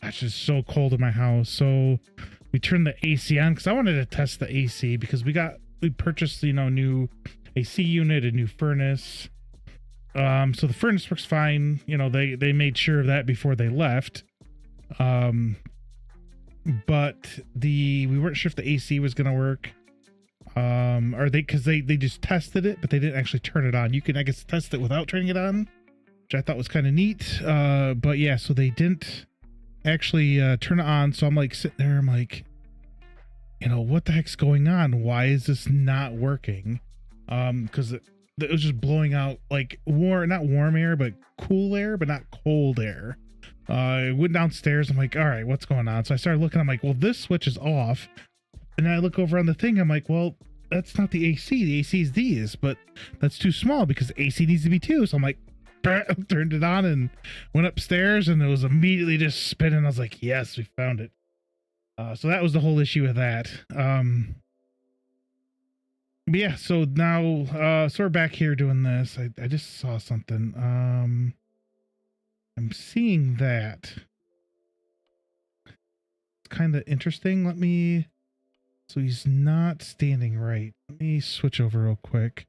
gosh, it's so cold in my house. So we turned the AC on because I wanted to test the AC because we purchased, you know, new AC unit, a new furnace. So the furnace works fine. You know, they made sure of that before they left. But we weren't sure if the AC was going to work. Or because they just tested it, but they didn't actually turn it on. You can, I guess, test it without turning it on, which I thought was kind of neat. But yeah, so they didn't actually turn it on. So I'm like sitting there, I'm like, you know, what the heck's going on? Why is this not working? Because it was just blowing out like not warm air, but cool air, but not cold air. I went downstairs. I'm like, all right, what's going on? So I started looking. I'm like, well, this switch is off. And then I look over on the thing. I'm like, well, that's not the AC. The AC is these, but that's too small because the AC needs to be 2. So I'm like, turned it on and went upstairs, and it was immediately just spinning. I was like, yes, we found it. So that was the whole issue with that. But yeah, so now, so we're back here doing this. I just saw something. I'm seeing that. It's kind of interesting. So he's not standing right. Let me switch over real quick.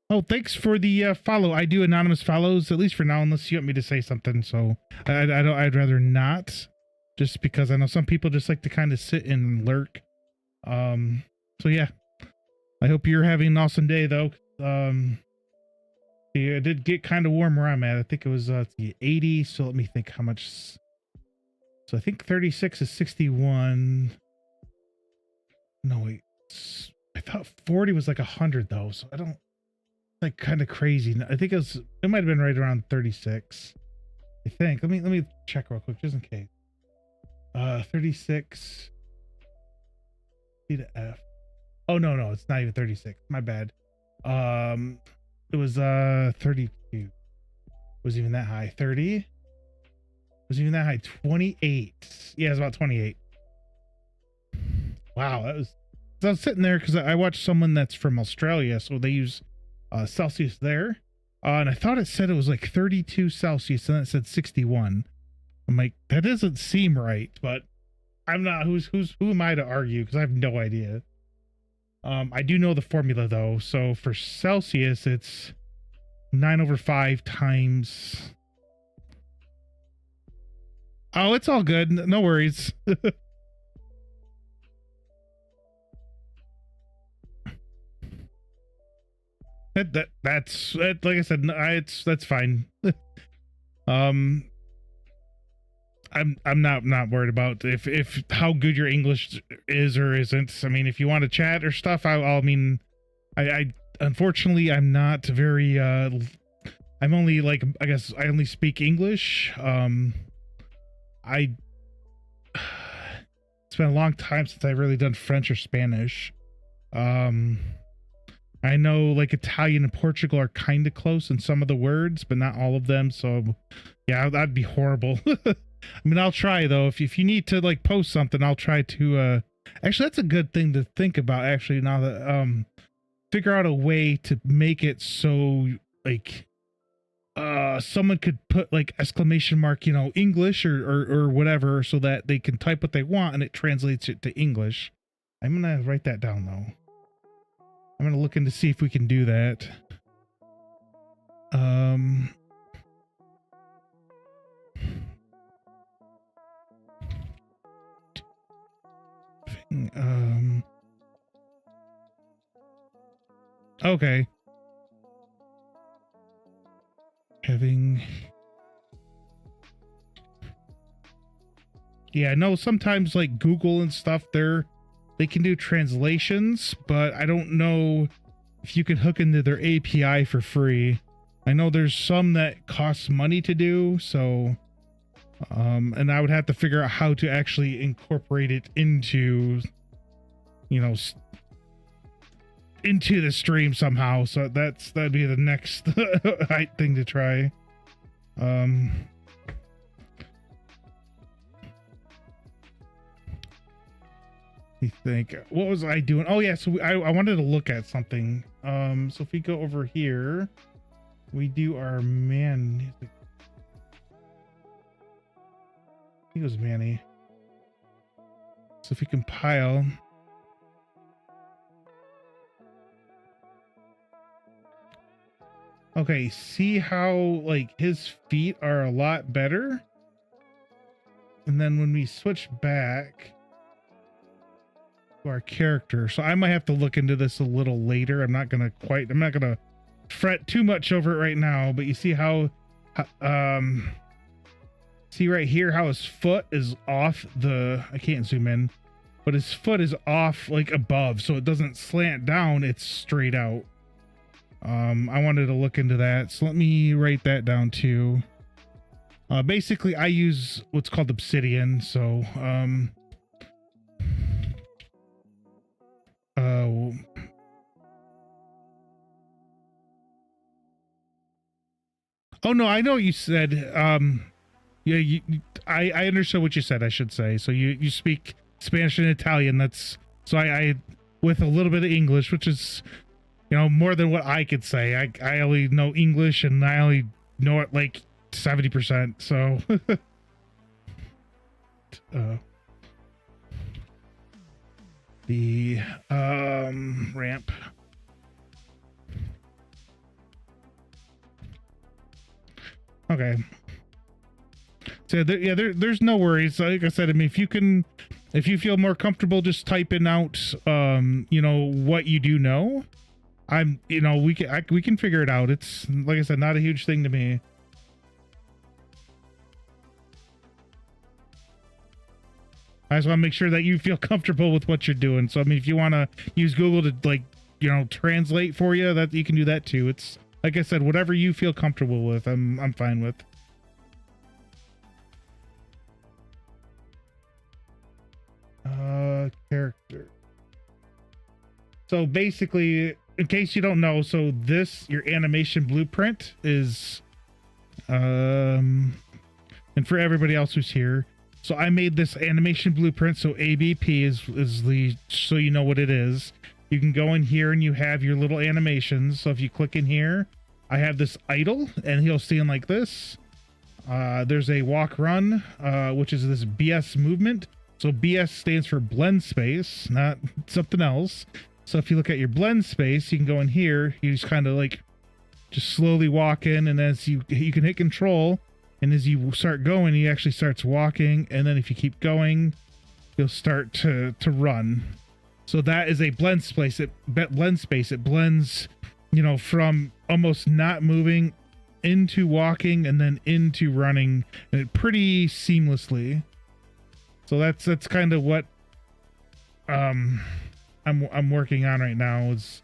Oh, thanks for the follow. I do anonymous follows, at least for now, unless you want me to say something. So I'd rather not, just because I know some people just like to kind of sit and lurk. So yeah, I hope you're having an awesome day though. Yeah, it did get kind of warm where I'm at. I think it was 80. So let me think how much. So I think 36 is 61. No, wait. I thought 40 was like 100 though. So I don't, like, kind of crazy. I think it might have been right around 36. I think. Let me check real quick just in case. 36 C to F. Oh no, it's not even 36. My bad. It was 32. Was even that high. 30? Was even that high. 28. Yeah, it's about 28. Wow, that was. So I was sitting there because I watched someone that's from Australia, so they use Celsius there, and I thought it said it was like 32 Celsius, and then it said 61. I'm like, that doesn't seem right, but I'm not. Who am I to argue? Because I have no idea. I do know the formula though. So for Celsius, it's 9/5 times. Oh, it's all good. No worries. That's like I said, that's fine. I'm not worried about if how good your English is or isn't. I mean, if you want to chat or stuff, I mean, I unfortunately I'm not very I'm only like, I guess I only speak English. It's been a long time since I've really done French or Spanish. I know like Italian and Portugal are kind of close in some of the words, but not all of them. So yeah, that'd be horrible. I mean, I'll try though. If you need to like post something, I'll try to, actually that's a good thing to think about actually, now that, figure out a way to make it so like, someone could put like exclamation mark, you know, English or whatever, so that they can type what they want and it translates it to English. I'm going to write that down though. I'm going to look into see if we can do that. Okay. Yeah, no, sometimes like Google and stuff, they can do translations, but I don't know if you can hook into their API for free. I know there's some that costs money to do, so and I would have to figure out how to actually incorporate it into, you know, into the stream somehow. So that'd be the next thing to try. You think, what was I doing? Oh yeah, so I wanted to look at something. So if we go over here, we do our man music. He was Manny. So if you compile. Okay, see how like his feet are a lot better? And then when we switch back to our character, so I might have to look into this a little later. I'm not gonna fret too much over it right now, but you see how see right here how his foot is off the, I can't zoom in, but his foot is off like above, so it doesn't slant down, it's straight out. I wanted to look into that, so let me write that down too. Basically I use what's called obsidian, so oh no, I know what you said. Yeah, I understood what you said, I should say. So you speak Spanish and Italian. That's so I with a little bit of English, which is, you know, more than what I could say. I only know English and I only know it like 70%. So the ramp. Okay. So there's no worries. Like I said, I mean, if you feel more comfortable just typing out, you know, what you do know, you know, we can figure it out. It's, like I said, not a huge thing to me. I just want to make sure that you feel comfortable with what you're doing. So, I mean, if you want to use Google to, like, you know, translate for you, that you can do that too. It's, like I said, whatever you feel comfortable with, I'm fine with. Character. So basically, in case you don't know, so this, your animation blueprint is, and for everybody else who's here, so I made this animation blueprint. So ABP is the, so you know what it is. You can go in here and you have your little animations. So if you click in here, I have this idle and he'll stand like this. There's a walk run, which is this BS movement. So BS stands for blend space, not something else. So if you look at your blend space, you can go in here, you just kind of like just slowly walk in, and as you can hit control, and as you start going, he actually starts walking, and then if you keep going, you'll start to run. So that is a blend space. It blends, you know, from almost not moving into walking and then into running, and pretty seamlessly. So that's kind of what I'm working on right now, is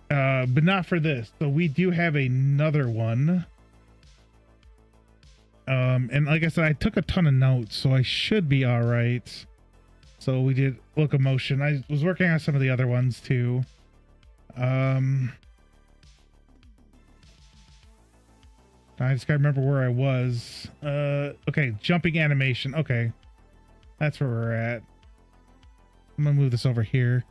but not for this. So we do have another one. And like I said, I took a ton of notes, so I should be all right. So we did locomotion. I was working on some of the other ones too. I just gotta remember where I was. Okay, jumping animation. Okay. That's where we're at. I'm gonna move this over here,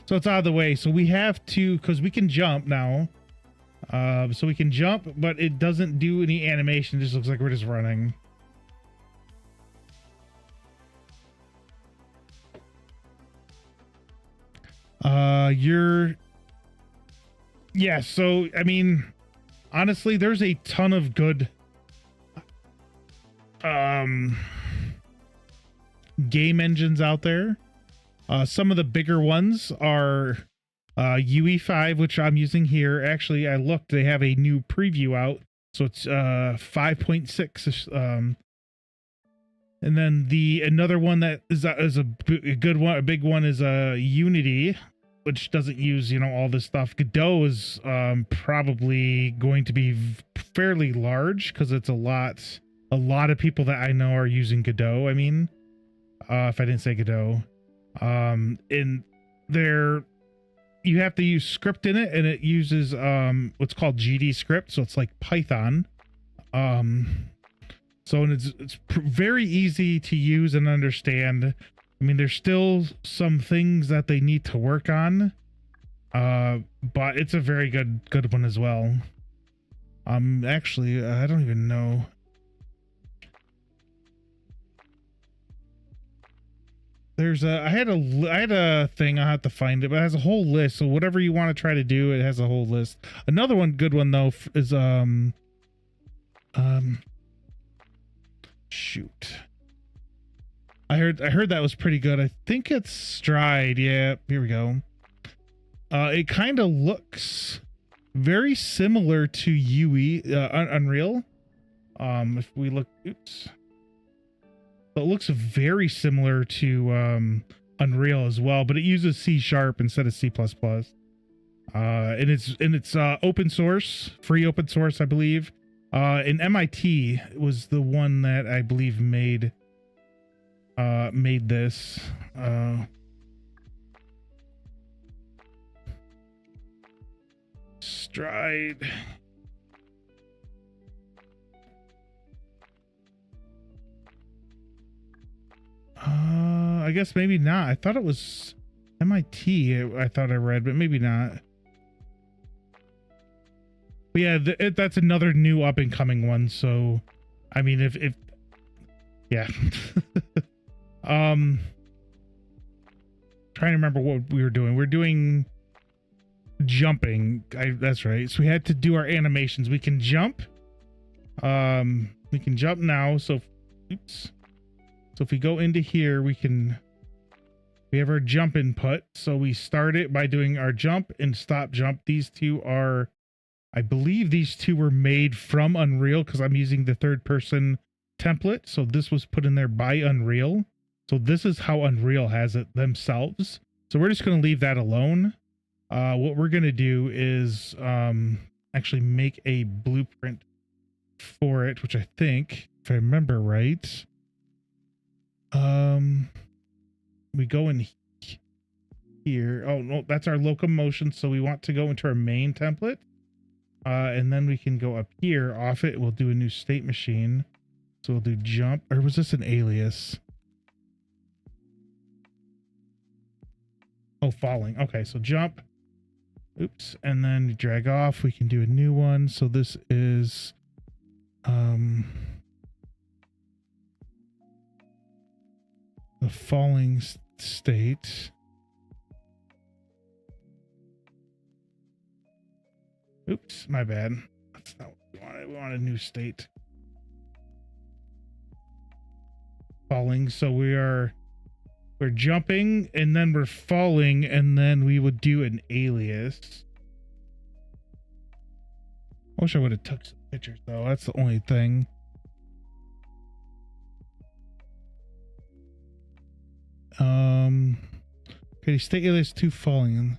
so it's out of the way. So we have to, because we can jump now. So we can jump, but it doesn't do any animation. It just looks like we're just running. Yeah. So I mean, honestly, there's a ton of good game engines out there. Some of the bigger ones are UE5, which I'm using here. Actually, I looked, they have a new preview out, so it's 5.6. And then another one that is a good one, a big one, is Unity, which doesn't use, you know, all this stuff. Godot is probably going to be fairly large because it's a lot of people that I know are using Godot. I mean, if I didn't say Godot, in there, you have to use script in it, and it uses what's called GD script, so it's like Python. So it's very easy to use and understand. I mean, there's still some things that they need to work on, but it's a very good one as well. Actually, I don't even know. there's a, I had a thing, I'll have to find it, but it has a whole list. So whatever you want to try to do, it has a whole list. Another one, good one though, is, shoot. I heard that was pretty good. I think it's Stride. Yeah, here we go. It kind of looks very similar to UE, Unreal. If we look, oops. So it looks very similar to Unreal as well, but it uses C# instead of C++. And it's open source, free open source, I believe. And MIT was the one that I believe made this. Stride. I guess maybe not. I thought it was MIT. I thought I read, but maybe not. But yeah, that's another new up and coming one. So, I mean, if yeah. Trying to remember what we were doing. We're doing jumping. That's right. So we had to do our animations. We can jump. We can jump now. So, oops. So if we go into here, we have our jump input. So we start it by doing our jump and stop jump. These two are, I believe these two were made from Unreal because I'm using the third person template. So this was put in there by Unreal. So this is how Unreal has it themselves. So we're just going to leave that alone. What we're going to do is actually make a blueprint for it, which I think, if I remember right, we go in here. Oh no, that's our locomotion. So we want to go into our main template. And then we can go up here off it. We'll do a new state machine. So we'll do jump, or was this an alias? Oh, falling. Okay, so jump. Oops. And then drag off. We can do a new one. So this is, the falling state. Oops, my bad. That's not what we wanted. We want a new state. Falling. So we're jumping and then we're falling, and then we would do an alias. I wish I would have took some pictures though. That's the only thing. Okay, state alias to falling.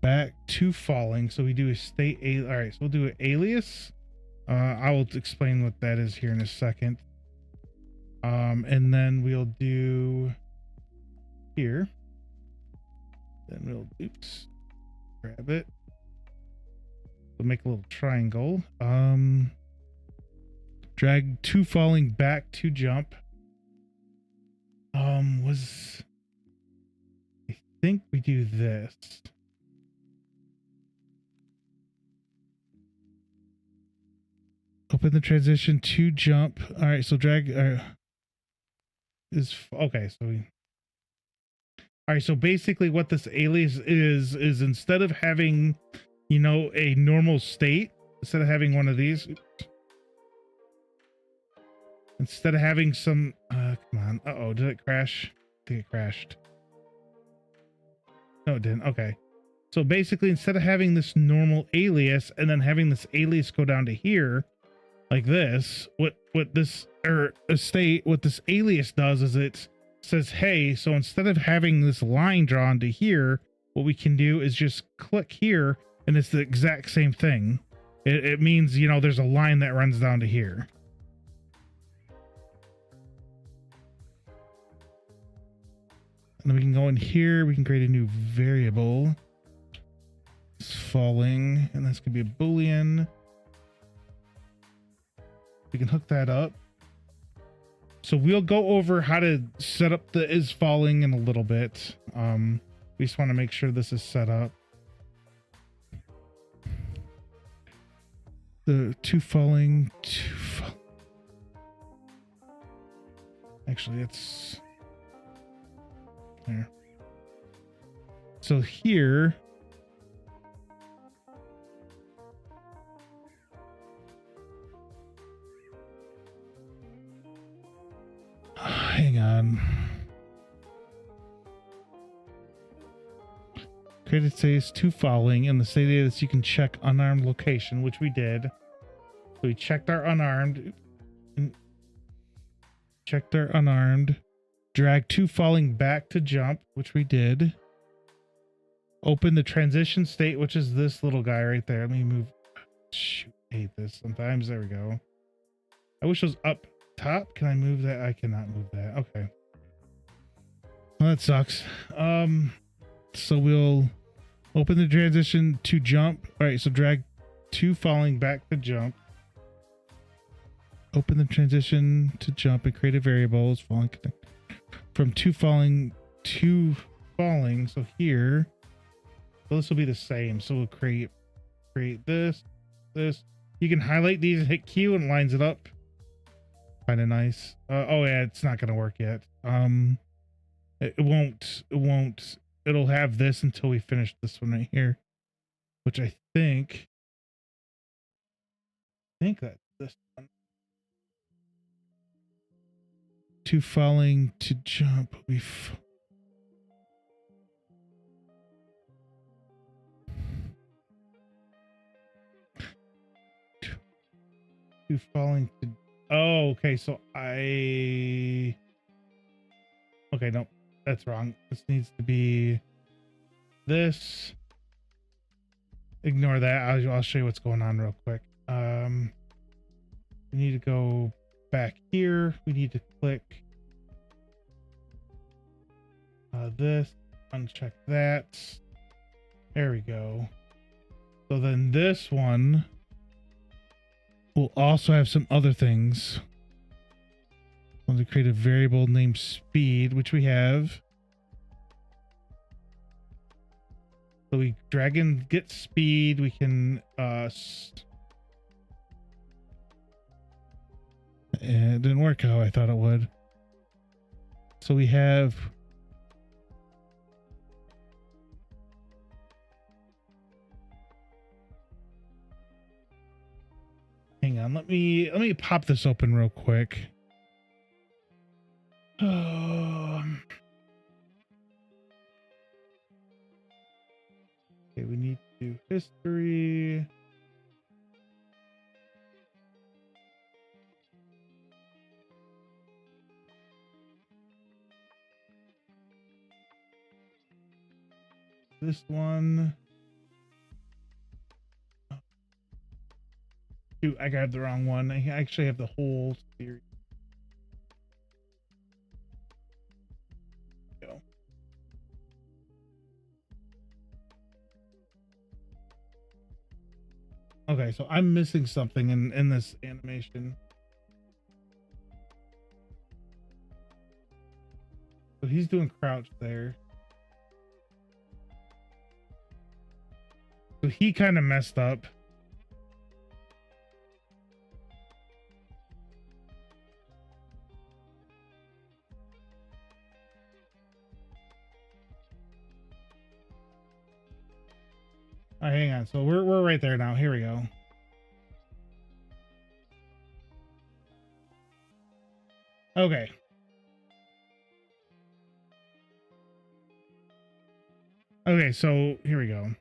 Back to falling. So we do a state all right, so we'll do an alias. I will explain what that is here in a second. And then we'll do here. Then we'll oops, grab it. We'll make a little triangle. Drag to falling back to jump. I think we do this. Open the transition to jump. All right, so drag is okay. So we. All right, so basically, what this alias is instead of having, you know, a normal state, instead of having one of these, instead of having some, come on, uh-oh, did it crash? I think it crashed. No, it didn't. Okay. So basically, instead of having this normal alias and then having this alias go down to here, like this, what this, or a state, what this alias does is it says, hey, so instead of having this line drawn to here, what we can do is just click here, and it's the exact same thing. It means, you know, there's a line that runs down to here. And then we can go in here, we can create a new variable. It's falling, and that's gonna be a Boolean. We can hook that up. So we'll go over how to set up the is falling in a little bit. We just want to make sure this is set up. The to falling. Actually, Actually, it's there. So here, hang on. Created says 2 falling, and the state is you can check unarmed location, which we did. So we checked our unarmed. Checked our unarmed. Drag 2 falling back to jump, which we did. Open the transition state, which is this little guy right there. Let me move. Shoot, I hate this sometimes. There we go. I wish it was up top. Can I move that? I cannot move that. Okay. Well, that sucks. So we'll open the transition to jump. All right, so drag 2 falling back to jump. Open the transition to jump and create a variable as falling from 2 falling to falling. So here, well, this will be the same. So we'll create this. You can highlight these and hit Q and it lines it up. Kind of nice. Oh yeah, it's not gonna work yet. It won't. It'll have this until we finish this one right here, which I think that's this one. 2 falling to jump. Two falling to. Oh, okay. So okay, no, that's wrong. This needs to be this. Ignore that. I'll show you what's going on real quick. We need to go back here. We need to click this, uncheck that. There we go. So then this one will also have some other things. I want to create a variable named speed, which we have. So we drag and get speed. We can it didn't work how I thought it would. So we have hang on, let me pop this open real quick. Okay, we need to do history. This one. Shoot, I grabbed the wrong one. I actually have the whole series. Go. Okay, so I'm missing something in this animation. So he's doing crouch there. So he kind of messed up. All right, hang on. So we're right there now. Here we go. Okay. Okay, so here we go.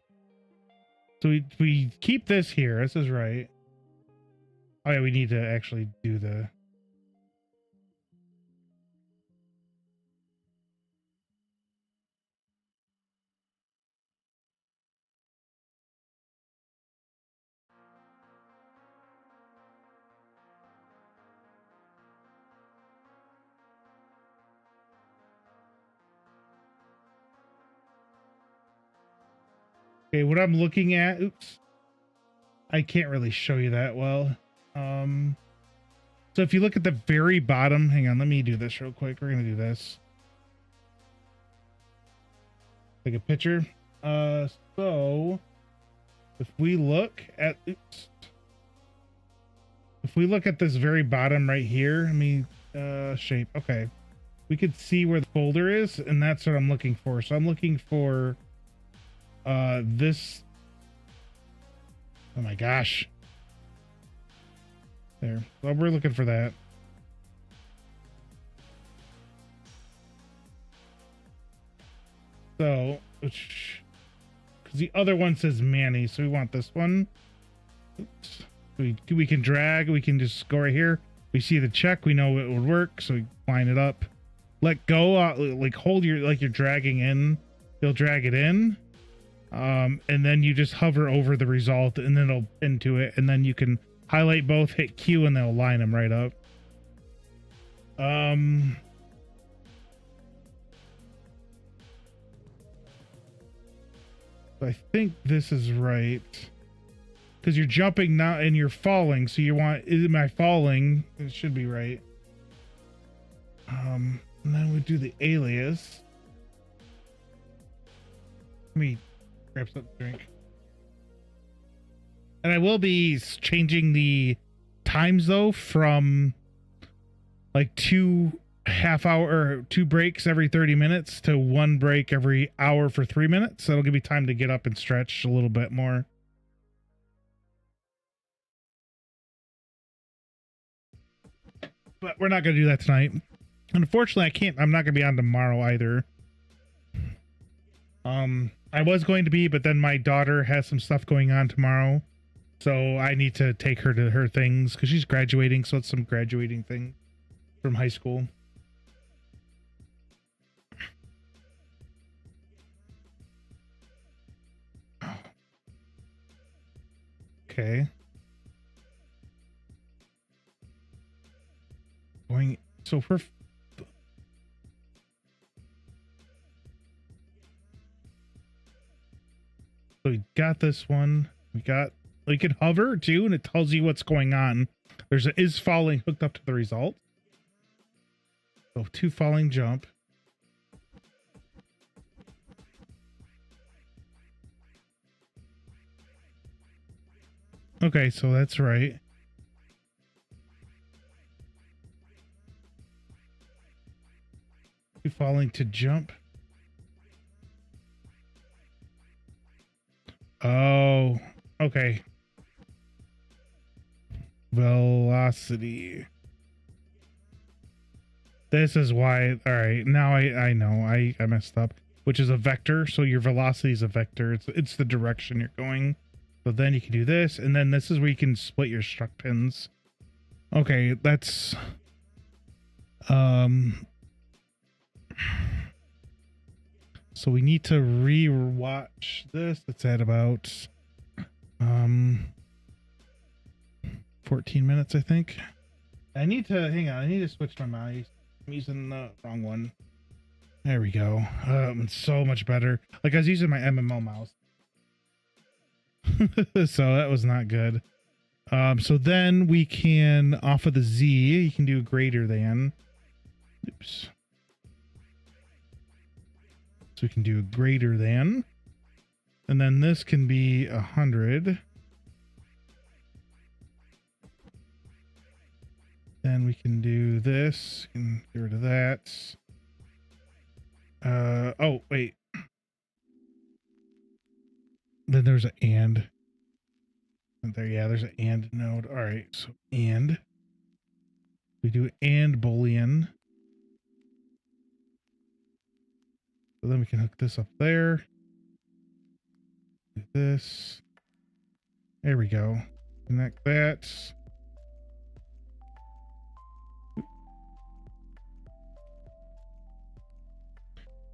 So we keep this here. This is right. Oh yeah, we need to actually do the. Okay, what I'm looking at, oops, I can't really show you that well. So if you look at the very bottom, hang on, let me do this real quick. We're gonna do this. Take a picture. So if we look at, oops, if we look at this very bottom right here, I mean, shape. Okay. we could see where the folder is, and that's what I'm looking for. So I'm looking for this. Oh my gosh. There. Well, we're looking for that. So, because the other one says Manny, so we want this one. Oops. We can drag. We can just go right here. We see the check. We know it would work, so we line it up. Let go. Like hold your like you're dragging in. You'll drag it in, and then you just hover over the result, and then it'll pin to it, and then you can highlight both, hit Q, and they'll line them right up. I think this is right. Because you're jumping now and you're falling, so you want, am I falling? It should be right. And then we do the alias. Let me grab something to drink. And I will be changing the times though from like 2 half-hour or 2 breaks every 30 minutes to 1 break every hour for 3 minutes. That'll give me time to get up and stretch a little bit more. But we're not going to do that tonight. Unfortunately, I'm not going to be on tomorrow either. I was going to be, but then my daughter has some stuff going on tomorrow. So I need to take her to her things because she's graduating. So it's some graduating thing from high school. Okay. So we're so we got this one. We can hover too, and it tells you what's going on. There's a is falling hooked up to the result. So 2 falling jump. Okay, so that's right. Falling to jump. Oh, okay. Velocity. This is why. All right, now I know I messed up. Which is a vector, so your velocity is a vector. It's the direction you're going. So then you can do this, and then this is where you can split your struck pins. Okay, that's so we need to re-watch this. It's at about 14 minutes, I think. I need to hang on. I need to switch my mouse. I'm using the wrong one. There we go. It's so much better. Like I was using my MMO mouse. So that was not good. So then we can, off of the Z, you can do greater than. Oops. So we can do greater than. And then this can be 100. Then we can do this. And get rid of that. Oh, wait. Then there's an and. There, yeah, there's an and node. All right, so and. We do and Boolean. So then we can hook this up there. Do this. There we go. Connect that.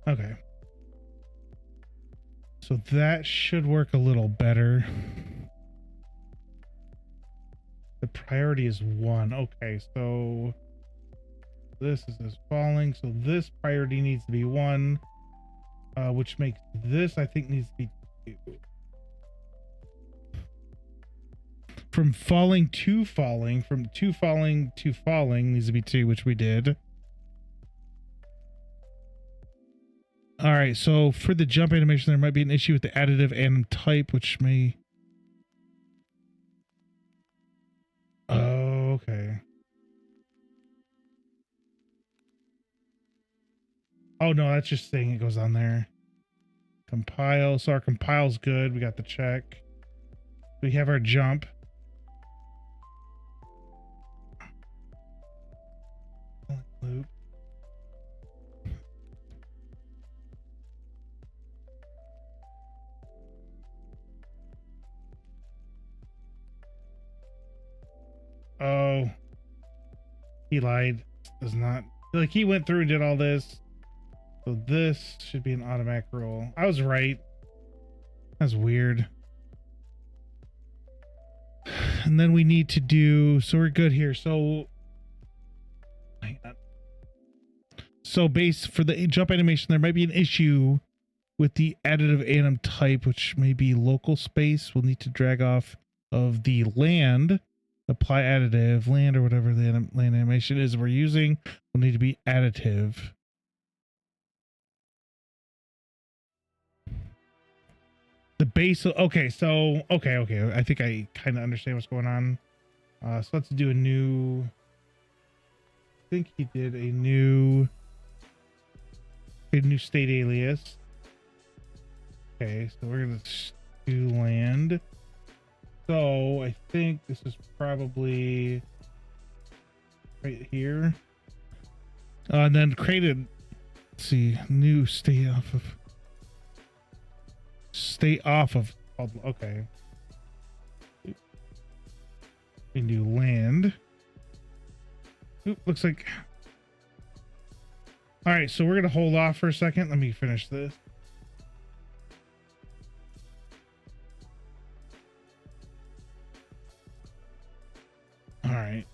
Okay. So that should work a little better. The priority is 1. Okay, so this is falling. So this priority needs to be 1. Which makes this, I think, needs to be 2. From falling to falling, from 2 falling to falling needs to be 2, which we did. All right, so for the jump animation, there might be an issue with the additive anim type, which may... Oh, okay. Oh no, that's just saying it goes on there. Compile. So our compile's good. We got the check. We have our jump. Loop. Oh, he lied. Does not, like, he went through and did all this. So this should be an automatic roll. I was right. That's weird. And then we need to do, so we're good here. So hang on. So base for the jump animation, there might be an issue with the additive anim type, which may be local space. We'll need to drag off of the land, apply additive land or whatever the land animation is we're using will need to be additive. The base. Okay. So, okay. I think I kind of understand what's going on. So let's do a new, I think he did a new state alias. Okay, so we're gonna do land. So I think this is probably right here. And then created, let's see, new state off of, okay. We can do land. Oop, looks like, all right, so we're gonna hold off for a second. Let me finish this. All right.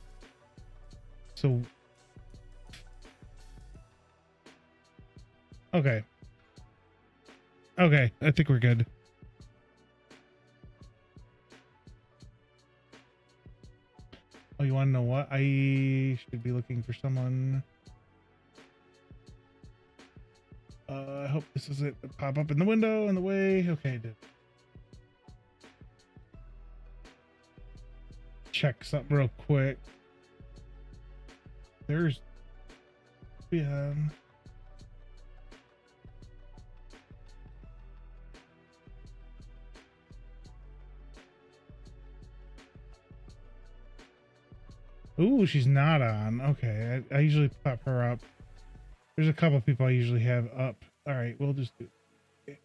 So, okay. Okay, I think we're good. Oh, you want to know what? I should be looking for someone. I hope this is it. Pop up in the window in the way. Okay, I did. Check something real quick. There's, yeah. Ooh, she's not on. Okay, I usually pop her up. There's a couple people I usually have up. All right, we'll just do. Okay.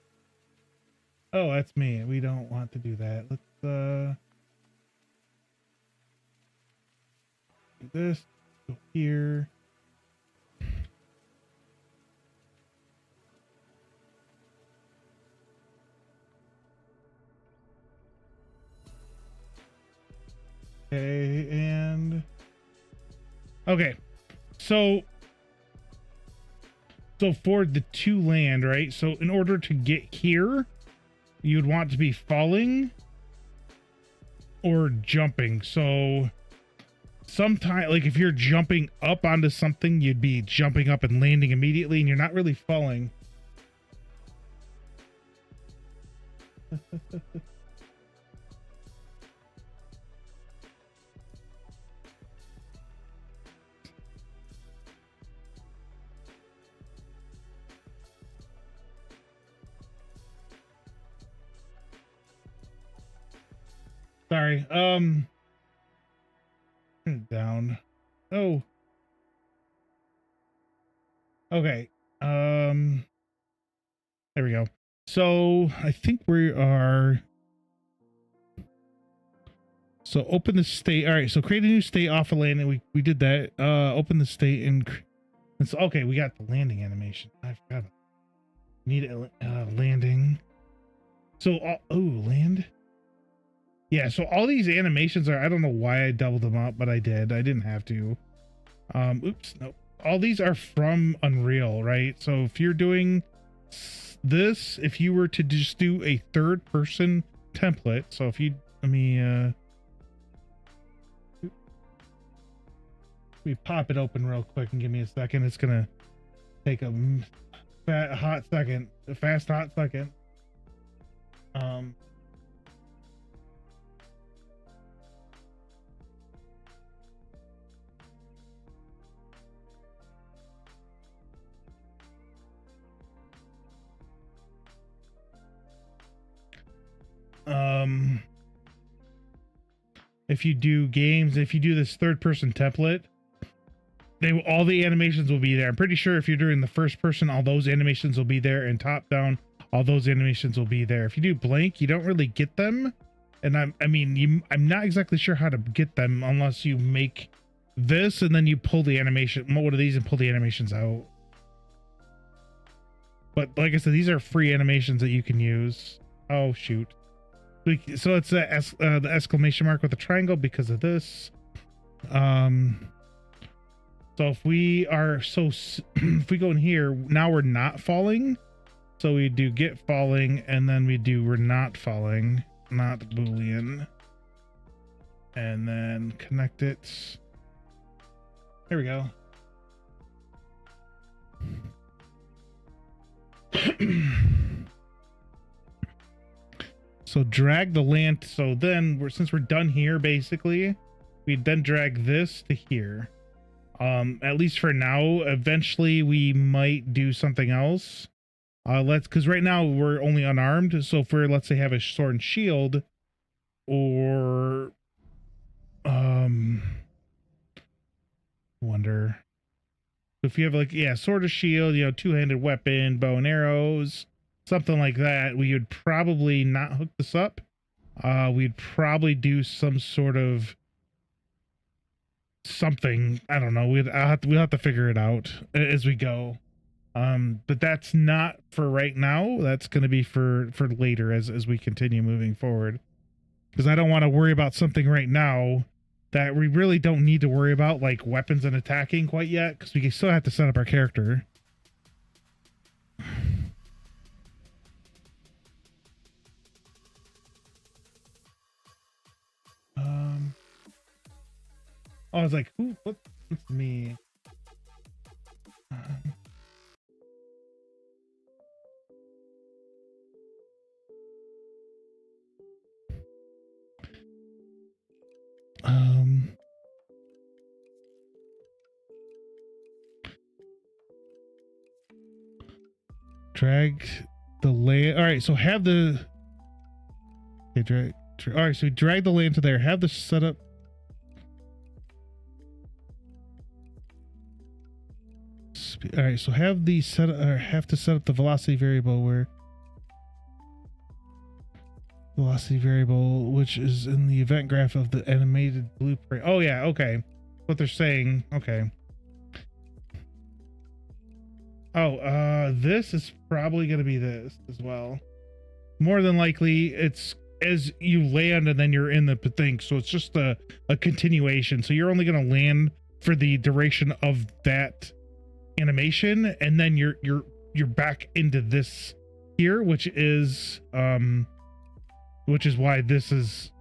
Oh, that's me. We don't want to do that. Let's do this. Go here. Okay, and okay. So for the to land, right? So in order to get here, you'd want to be falling or jumping. So sometimes, like if you're jumping up onto something, you'd be jumping up and landing immediately, and you're not really falling. Sorry. Turn it down. Oh. Okay. There we go. So I think we are. So open the state. All right. So create a new state off of land, and we did that. Open the state and it's okay. We got the landing animation. I forgot. Need a landing. So oh, land. Yeah. So all these animations are. I don't know why I doubled them up, but I did. I didn't have to. Oops. Nope. All these are from Unreal, right? So if you're doing this, if you were to just do a third person template, so if you, let me pop it open real quick and give me a second. It's gonna take a hot second. if you do games, if you do this third person template, all the animations will be there. I'm pretty sure if you're doing the first person, all those animations will be there, and top down, all those animations will be there. If you do blank, you don't really get them. And I'm not exactly sure how to get them unless you make this and then you pull the animation, one of these, and pull the animations out. But like I said, these are free animations that you can use. Oh shoot! So it's the exclamation mark with a triangle because of this. So if we are if we go in here now, we're not falling. So we do get falling, and then we do we're not falling, not Boolean, and then connect it. There we go. So drag the land. So then since we're done here, basically, we then drag this to here. At least for now. Eventually we might do something else. Because right now we're only unarmed. So if we're, let's say, have a sword and shield, or wonder if you have like, yeah, sword or shield, you know, two-handed weapon, bow and arrows, something like that, we would probably not hook this up. We'd probably do some sort of something. I don't know. We'll have to figure it out as we go. But that's not for right now. That's going to be for later as we continue moving forward. Because I don't want to worry about something right now that we really don't need to worry about, like weapons and attacking quite yet, because we still have to set up our character. I was like, what's me? Drag the land. All right, so have the all right, so we drag the land to there. Have the setup. All right, so have the set or have to set up the velocity variable where velocity variable, which is in the event graph of the animated blueprint. Oh yeah, okay. What they're saying. Okay. Oh, this is probably going to be this as well. More than likely, it's as you land and then you're in the thing. So it's just a continuation. So you're only going to land for the duration of that animation, and then you're back into this here, which is why this is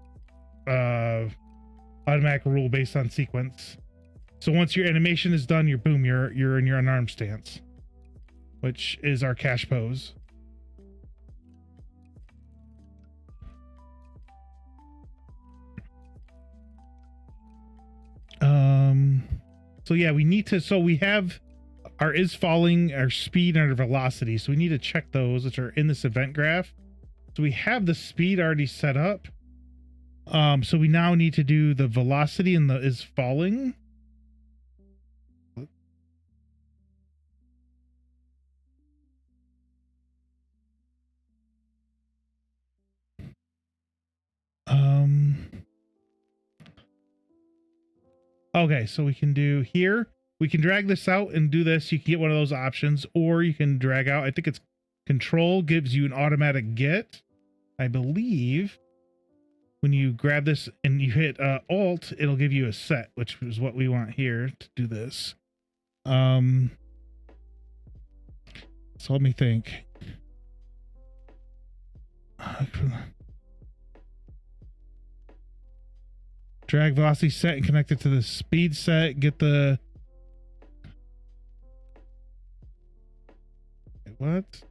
automatic rule based on sequence. So once your animation is done, you're in your unarmed stance, which is our cash pose. So yeah, we need to, so we have our is falling, our speed, and our velocity. So we need to check those, which are in this event graph. So we have the speed already set up. So we now need to do the velocity and the is falling. Okay, so we can do here. We can drag this out and do this. You can get one of those options, or you can drag out. I think it's control gives you an automatic get. I believe when you grab this and you hit alt, it'll give you a set, which is what we want here to do this. So let me think. Drag velocity set and connect it to the speed set. Get the... What?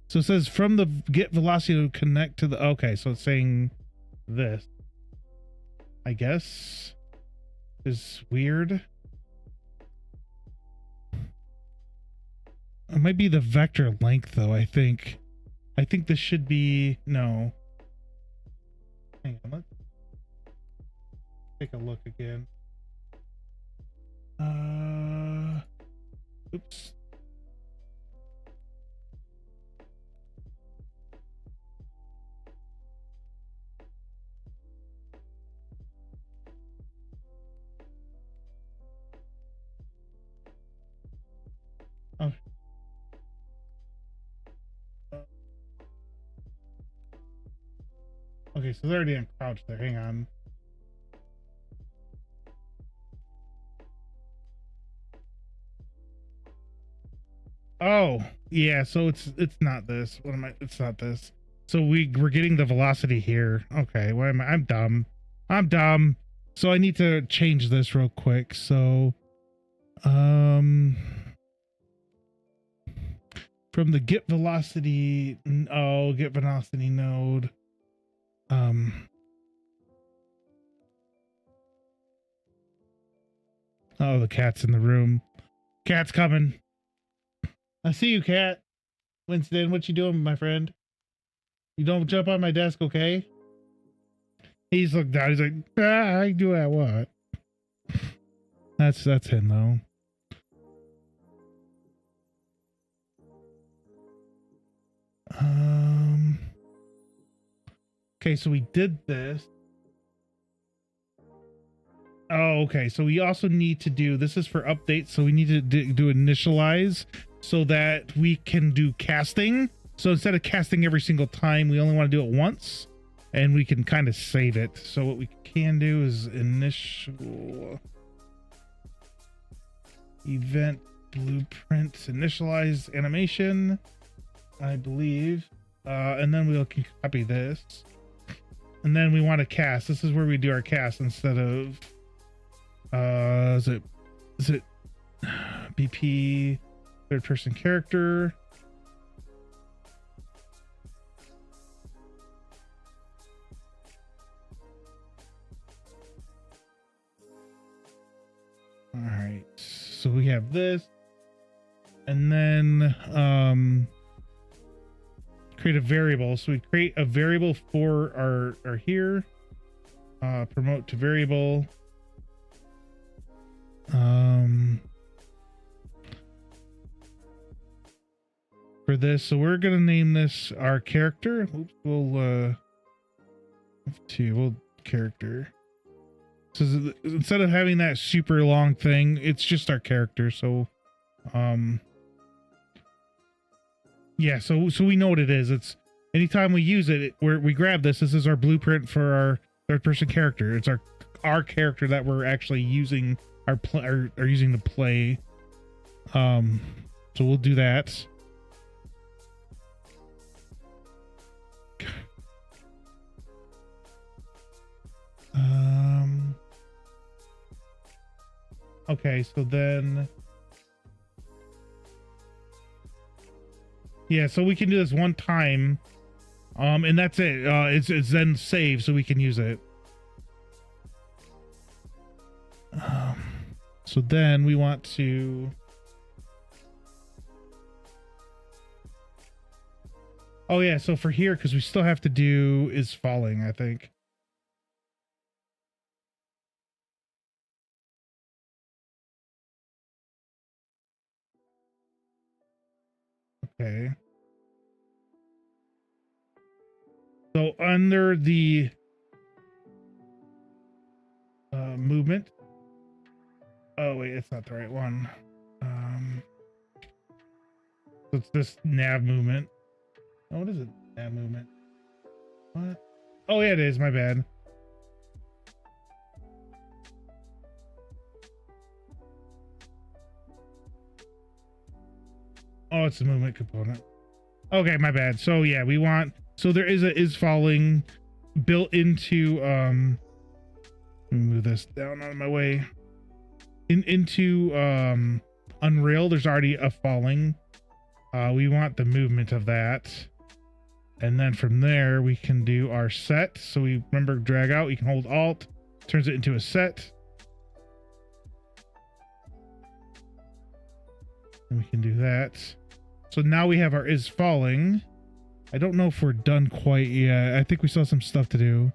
So it says from the get velocity to connect to the... Okay, so it's saying this. I guess is weird. It might be the vector length though, I think. I think this should be... No. Hang on, take a look again. Oops. Oh. Okay, so they're already on crouch there. Hang on. Oh, yeah, so it's not this. What am I? It's not this. So we're getting the velocity here. Okay, why am I? I'm dumb. I'm dumb. So I need to change this real quick. So from the get velocity, get velocity node. Oh, the cat's in the room. Cat's coming. I see you, cat. Winston, what you doing, my friend? You don't jump on my desk, okay? He's looked down. He's like, I do what I want. That's him, though. Okay, so we did this. Oh, okay. So we also need to do, this is for updates. So we need to do initialize so that we can do casting. So instead of casting every single time, we only want to do it once and we can kind of save it. So what we can do is initial event blueprint, initialize animation, I believe. And then we'll copy this. And then we want to cast. This is where we do our cast instead of is it BP third person character. All right, so we have this, and then create a variable. So we create a variable for our here, promote to variable. For this, so we're gonna name this our character. Oops, we'll character. So instead of having that super long thing, it's just our character. So yeah, so we know what it is. It's anytime we use it, we grab this. This is our blueprint for our third person character. It's our character that we're actually using are using to play. So we'll do that. Okay, so then yeah, so we can do this one time, and that's it. It's then saved, so we can use it. So then we want to. Oh yeah, so for here, because we still have to do is falling, I think. Okay. So under the movement. Oh wait, it's not the right one. So it's this nav movement. Oh, what is it? Nav movement. What? Oh yeah, it is. My bad. Oh, it's the movement component. Okay, my bad. So yeah, we want, so there is a is falling built into let me move this down out of my way. Into Unreal, there's already a falling. We want the movement of that. And then from there we can do our set. So we remember drag out, we can hold alt, turns it into a set. And we can do that. So now we have our is falling. I don't know if we're done quite yet. I think we still have some stuff to do.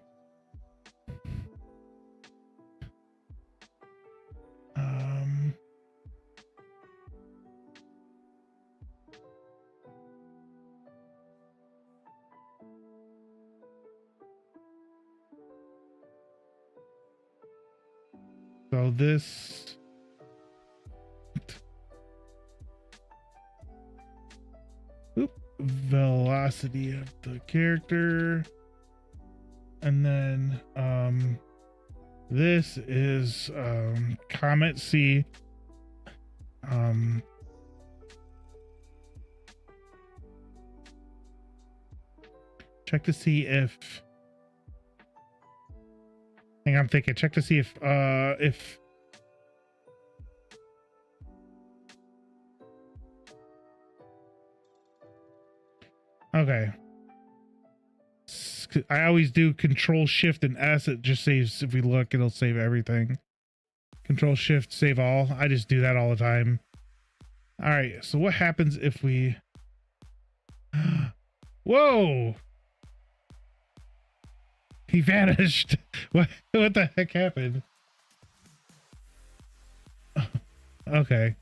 So this. Oop, velocity of the character. And then this is Comet C. Check to see if I'm thinking check to see if okay. I always do Control Shift and S. It just saves, if we look, it'll save everything. Control Shift, save all. I just do that all the time. All right, so what happens if we... Whoa! He vanished. What the heck happened? Okay.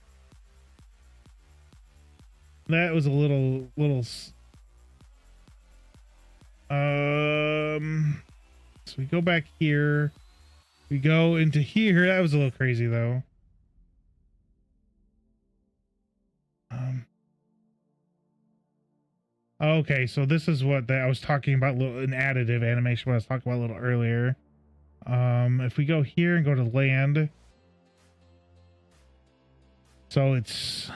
That was a little so we go back here. We go into here. That was a little crazy though. Okay, so this is what I was talking about, an additive animation, what I was talking about a little earlier. If we go here and go to land, so it's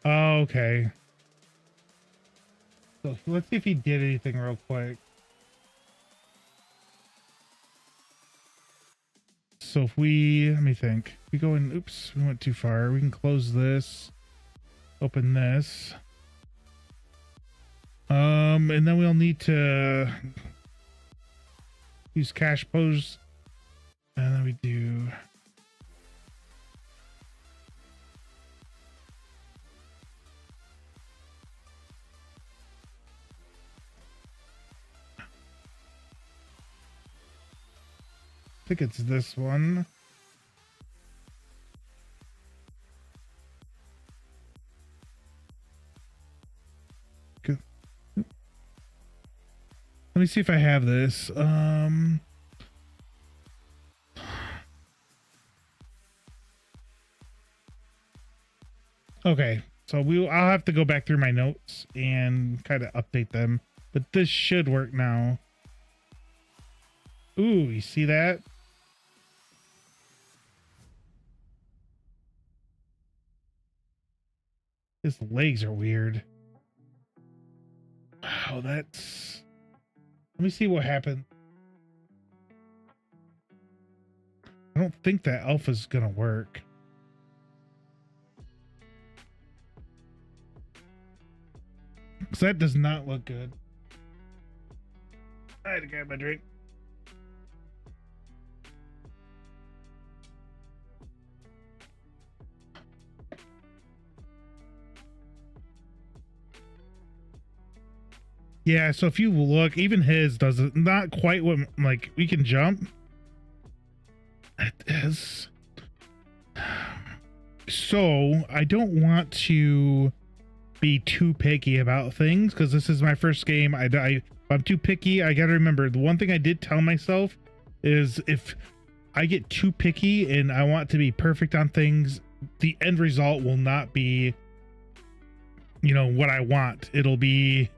okay. So let's see if he did anything real quick. So if we, let me think. We go in, oops, we went too far. We can close this, open this. And then we'll need to use cache pose. And then we do. I think it's this one. Good. Let me see if I have this. Okay, so I'll have to go back through my notes and kind of update them, but this should work now. Ooh, you see that? His legs are weird. Wow, that's... Let me see what happened. I don't think that alpha's gonna work. Because that does not look good. I had to grab my drink. Yeah, so if you look, even his does it not quite what, like, we can jump. It is. So I don't want to be too picky about things because this is my first game. If I'm too picky, I gotta remember the one thing I did tell myself is if I get too picky and I want to be perfect on things, the end result will not be, you know, what I want. It'll be,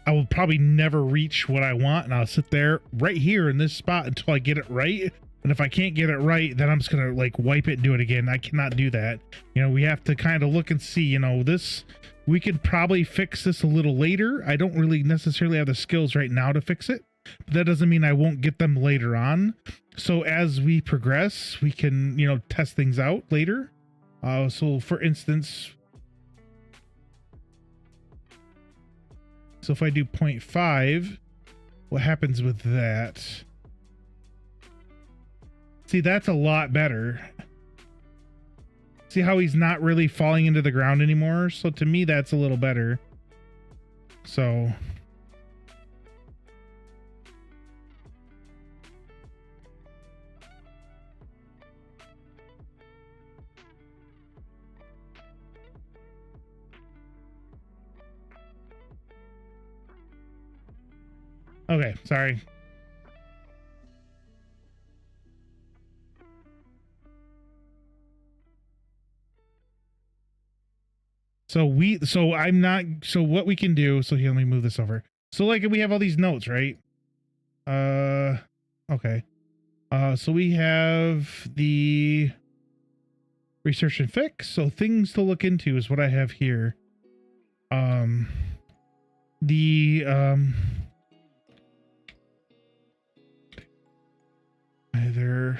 I will probably never reach what I want, and I'll sit there right here in this spot until I get it right. And if I can't get it right, then I'm just gonna like wipe it and do it again. I cannot do that. You know, we have to kind of look and see, you know, this, we could probably fix this a little later. I don't really necessarily have the skills right now to fix it, but that doesn't mean I won't get them later on. So as we progress, we can, you know, test things out later. So for instance, so if I do 0.5, what happens with that? See, that's a lot better. See how he's not really falling into the ground anymore? So to me, that's a little better. So. Okay, sorry. So I'm not, so what we can do, so here, let me move this over. So like we have all these notes, right? Okay. So we have the research and fix. So things to look into is what I have here. The either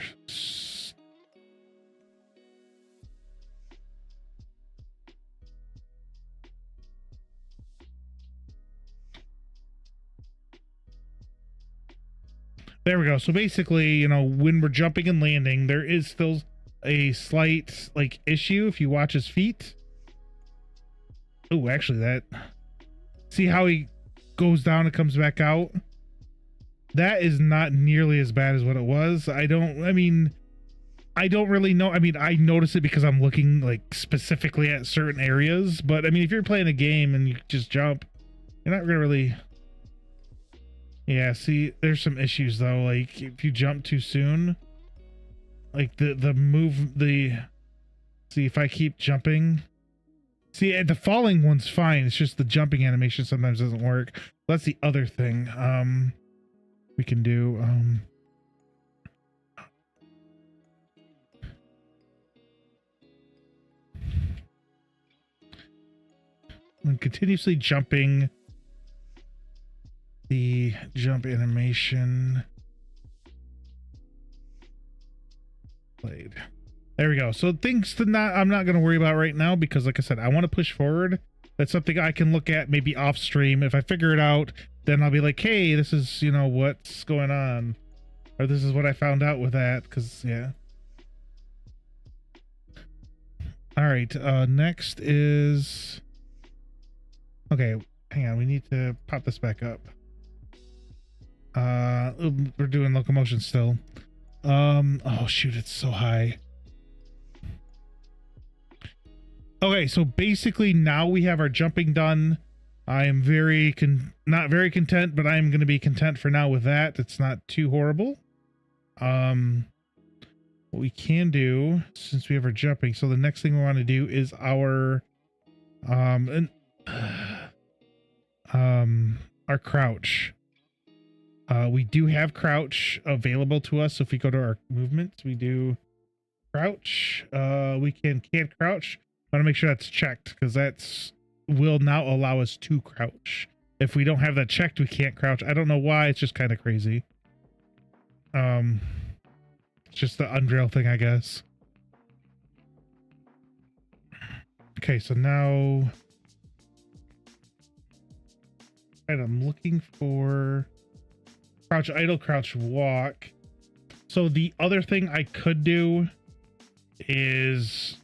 there we go. So basically, you know, when we're jumping and landing, there is still a slight like issue if you watch his feet. Oh, actually that, see how he goes down and comes back out? That is not nearly as bad as what it was. I don't really know. I mean, I notice it because I'm looking like specifically at certain areas, but I mean, if you're playing a game and you just jump, you're not gonna really. Yeah, see, there's some issues though. Like if you jump too soon, like the move, see if I keep jumping. See, the falling one's fine. It's just the jumping animation sometimes doesn't work. That's the other thing we can do. When continuously jumping, the jump animation played. There we go. So things to not, I'm not going to worry about right now because like I said, I want to push forward. That's something I can look at maybe off stream. If I figure it out, then I'll be like, hey, this is, you know, what's going on, or this is what I found out with that. Cause yeah. All right. Next is, okay, hang on. We need to pop this back up. We're doing locomotion still. Oh shoot, it's so high. Okay, so basically now we have our jumping done. I am not very content, but I am going to be content for now with that. It's not too horrible. What we can do, since we have our jumping, so the next thing we want to do is our crouch. We do have crouch available to us. So if we go to our movements, we do crouch. We can crouch. I want to make sure that's checked because that's will now allow us to crouch. If we don't have that checked, we can't crouch. I don't know why. It's just kind of crazy. It's just the Unreal thing, I guess. Okay, so now I'm looking for crouch, idle, crouch, walk. So the other thing I could do is,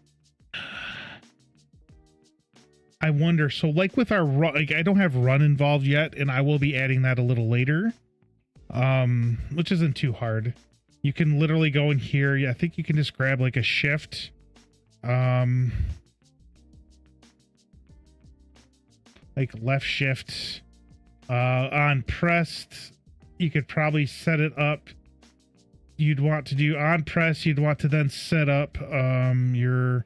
I wonder, so like with our run, like I don't have run involved yet, and I will be adding that a little later, which isn't too hard. You can literally go in here. Yeah, I think you can just grab like a shift. Like left shift, on pressed, you could probably set it up. You'd want to do on press. You'd want to then set up, your,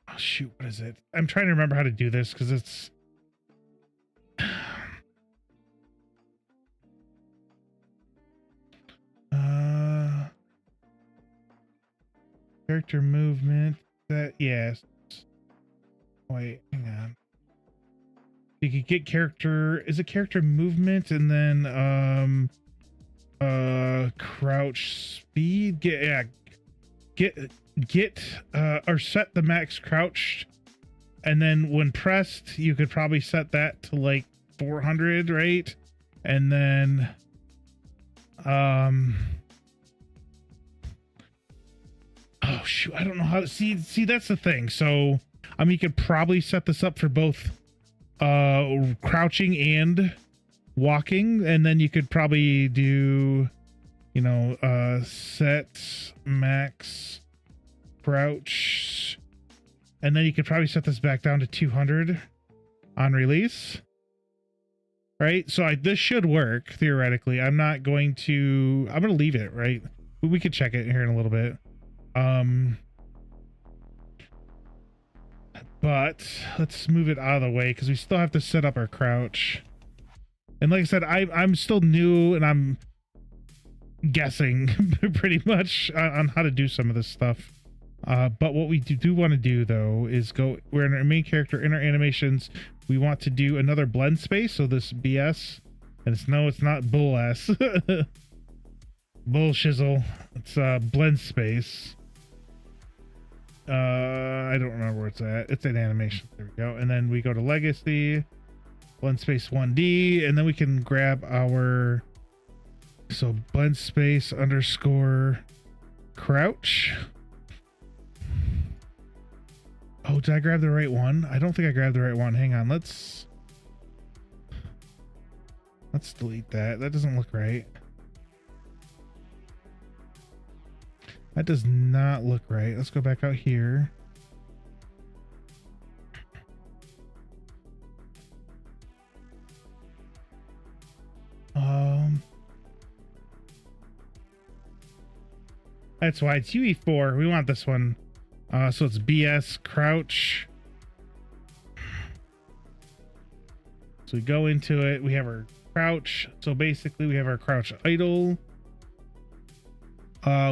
oh shoot, what is it? I'm trying to remember how to do this because it's character movement. That, yes. Wait, hang on. You could get character, is it character movement and then crouch speed? Get or set the max crouch, and then when pressed you could probably set that to like 400, right? And then oh shoot, I don't know how to see that's the thing. So I mean, you could probably set this up for both crouching and walking, and then you could probably do, you know, set max crouch, and then you could probably set this back down to 200 on release, right? So this should work theoretically. I'm going to leave it, right? We could check it here in a little bit. But let's move it out of the way because we still have to set up our crouch. And like I said, I'm still new and I'm guessing pretty much on how to do some of this stuff. But what we do want to do though is we're in our main character, in our animations, we want to do another blend space. So this BS, and it's not bull s bull shizzle. It's blend space. I don't remember where it's at. It's in animation. There we go. And then we go to legacy, blend space 1D, and then we can grab our blend space underscore crouch. Oh, did I grab the right one? I don't think I grabbed the right one. Hang on. Let's delete that. That doesn't look right. That does not look right. Let's go back out here. That's why it's UE4. We want this one. So it's BS crouch. So we go into it. We have our crouch. So basically we have our crouch idle.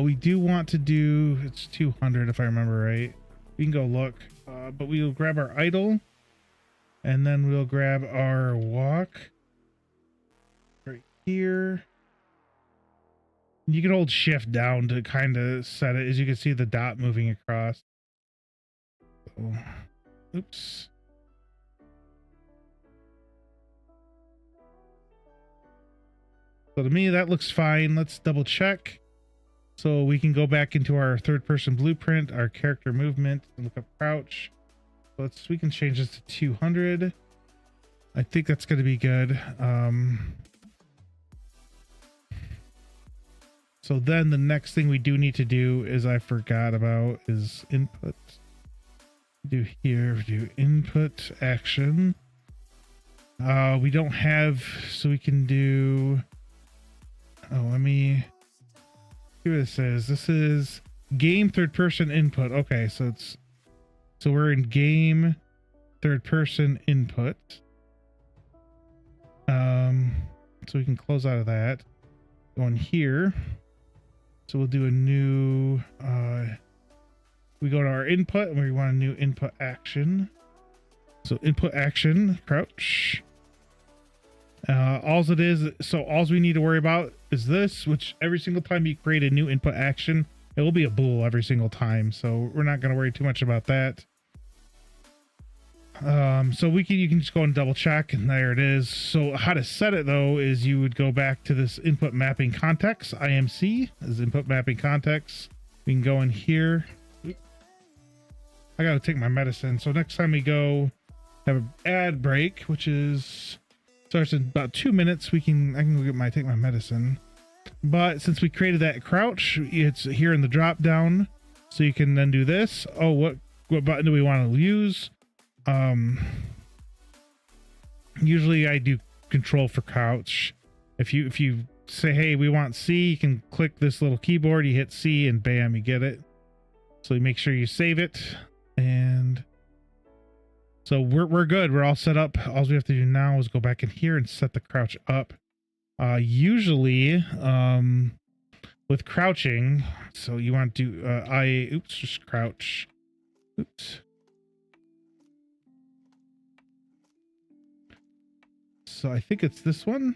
We do want to do, it's 200 if I remember right. We can go look, but we'll grab our idle and then we'll grab our walk right here. You can hold shift down to kind of set it. As you can see the dot moving across. So, oops. So to me, that looks fine. Let's double check. So we can go back into our third person blueprint, our character movement, and look up crouch. We can change this to 200. I think that's going to be good. So then the next thing we do need to do is I forgot about is input. Do input action. We don't have, so we can do, let me see what this is. This is game third person input. Okay, so we're in game third person input. So we can close out of that. Go in here. So we'll do a new, we go to our input and we want a new input action. So input action, crouch. All we need to worry about is this, which every single time you create a new input action, it will be a bool every single time. So we're not going to worry too much about that. So you can just go and double check and there it is. So how to set it though, is you would go back to this input mapping context, IMC is input mapping context. We can go in here. I got to take my medicine. So next time we go have an ad break, which starts in about 2 minutes, I can go take my medicine. But since we created that crouch, it's here in the drop down. So you can then do this. Oh, what button do we want to use? Usually I do control for crouch. If you say, hey, we want C, you can click this little keyboard, you hit C and bam, you get it. So you make sure you save it. And so we're good. We're all set up. All we have to do now is go back in here and set the crouch up. Usually, with crouching, so you want to do, just crouch. Oops. So I think it's this one.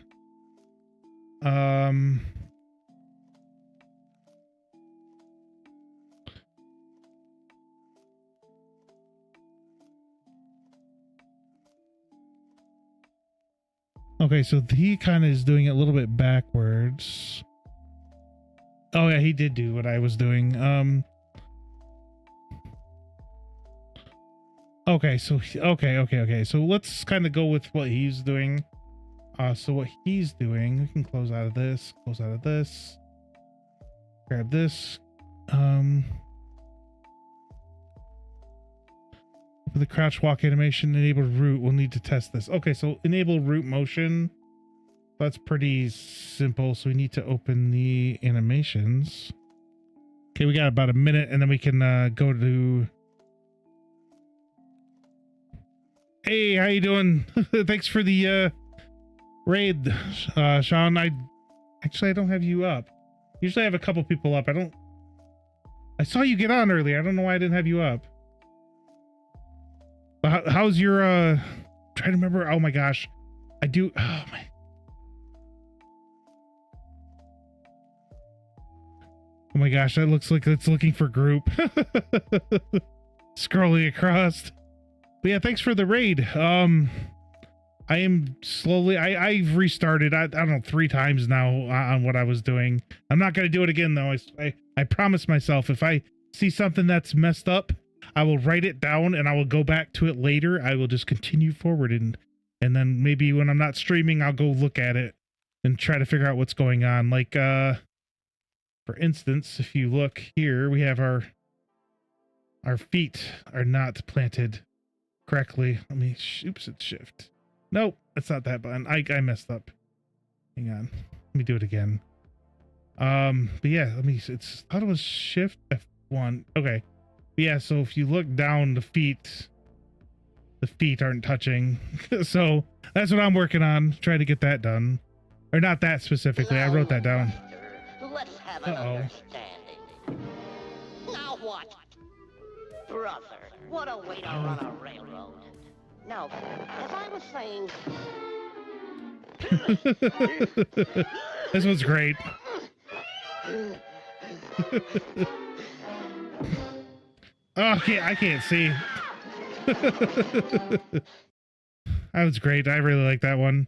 Okay, so he kind of is doing it a little bit backwards. Oh yeah, he did do what I was doing. Okay, so okay. So let's kind of go with what he's doing. So what he's doing, we can close out of this, grab this. For the crouch walk animation, enable root, we'll need to test this. Okay, so enable root motion. That's pretty simple. So we need to open the animations. Okay, we got about a minute and then we can go to... Hey, how you doing? Thanks for the raid, Sean. I don't have you up. Usually I have a couple people up. I saw you get on earlier. I don't know why I didn't have you up. But how's your trying to remember? Oh my gosh. I do. Oh my. Oh my gosh, that looks like it's looking for group. Scrolling across. But yeah, thanks for the raid. I am slowly, I've restarted, I don't know, 3 times now on what I was doing. I'm not going to do it again though. I promise myself if I see something that's messed up, I will write it down and I will go back to it later. I will just continue forward and then maybe when I'm not streaming, I'll go look at it and try to figure out what's going on. Like, for instance, if you look here, we have our feet are not planted correctly. Let me, oops, it's shift. Nope, that's not that button. I messed up. Hang on. Let me do it again. But yeah, I thought it was shift F1. Okay. But yeah, so if you look down, the feet aren't touching. So that's what I'm working on, trying to get that done. Or not that specifically. I wrote that down. Let's have an understanding. Now what? Brother, what a way to run a railroad. Now, as I was saying... This was great. Oh, I can't see. That was great. I really like that one.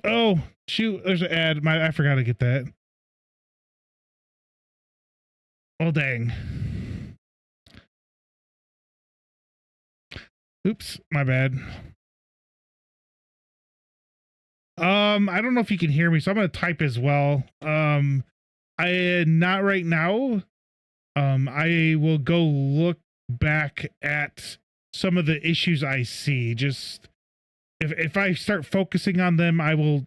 Oh, shoot. There's an ad. I forgot to get that. Oh, dang. Oops, my bad. I don't know if you can hear me, so I'm going to type as well. Not right now. I will go look back at some of the issues I see. Just if I start focusing on them, I will.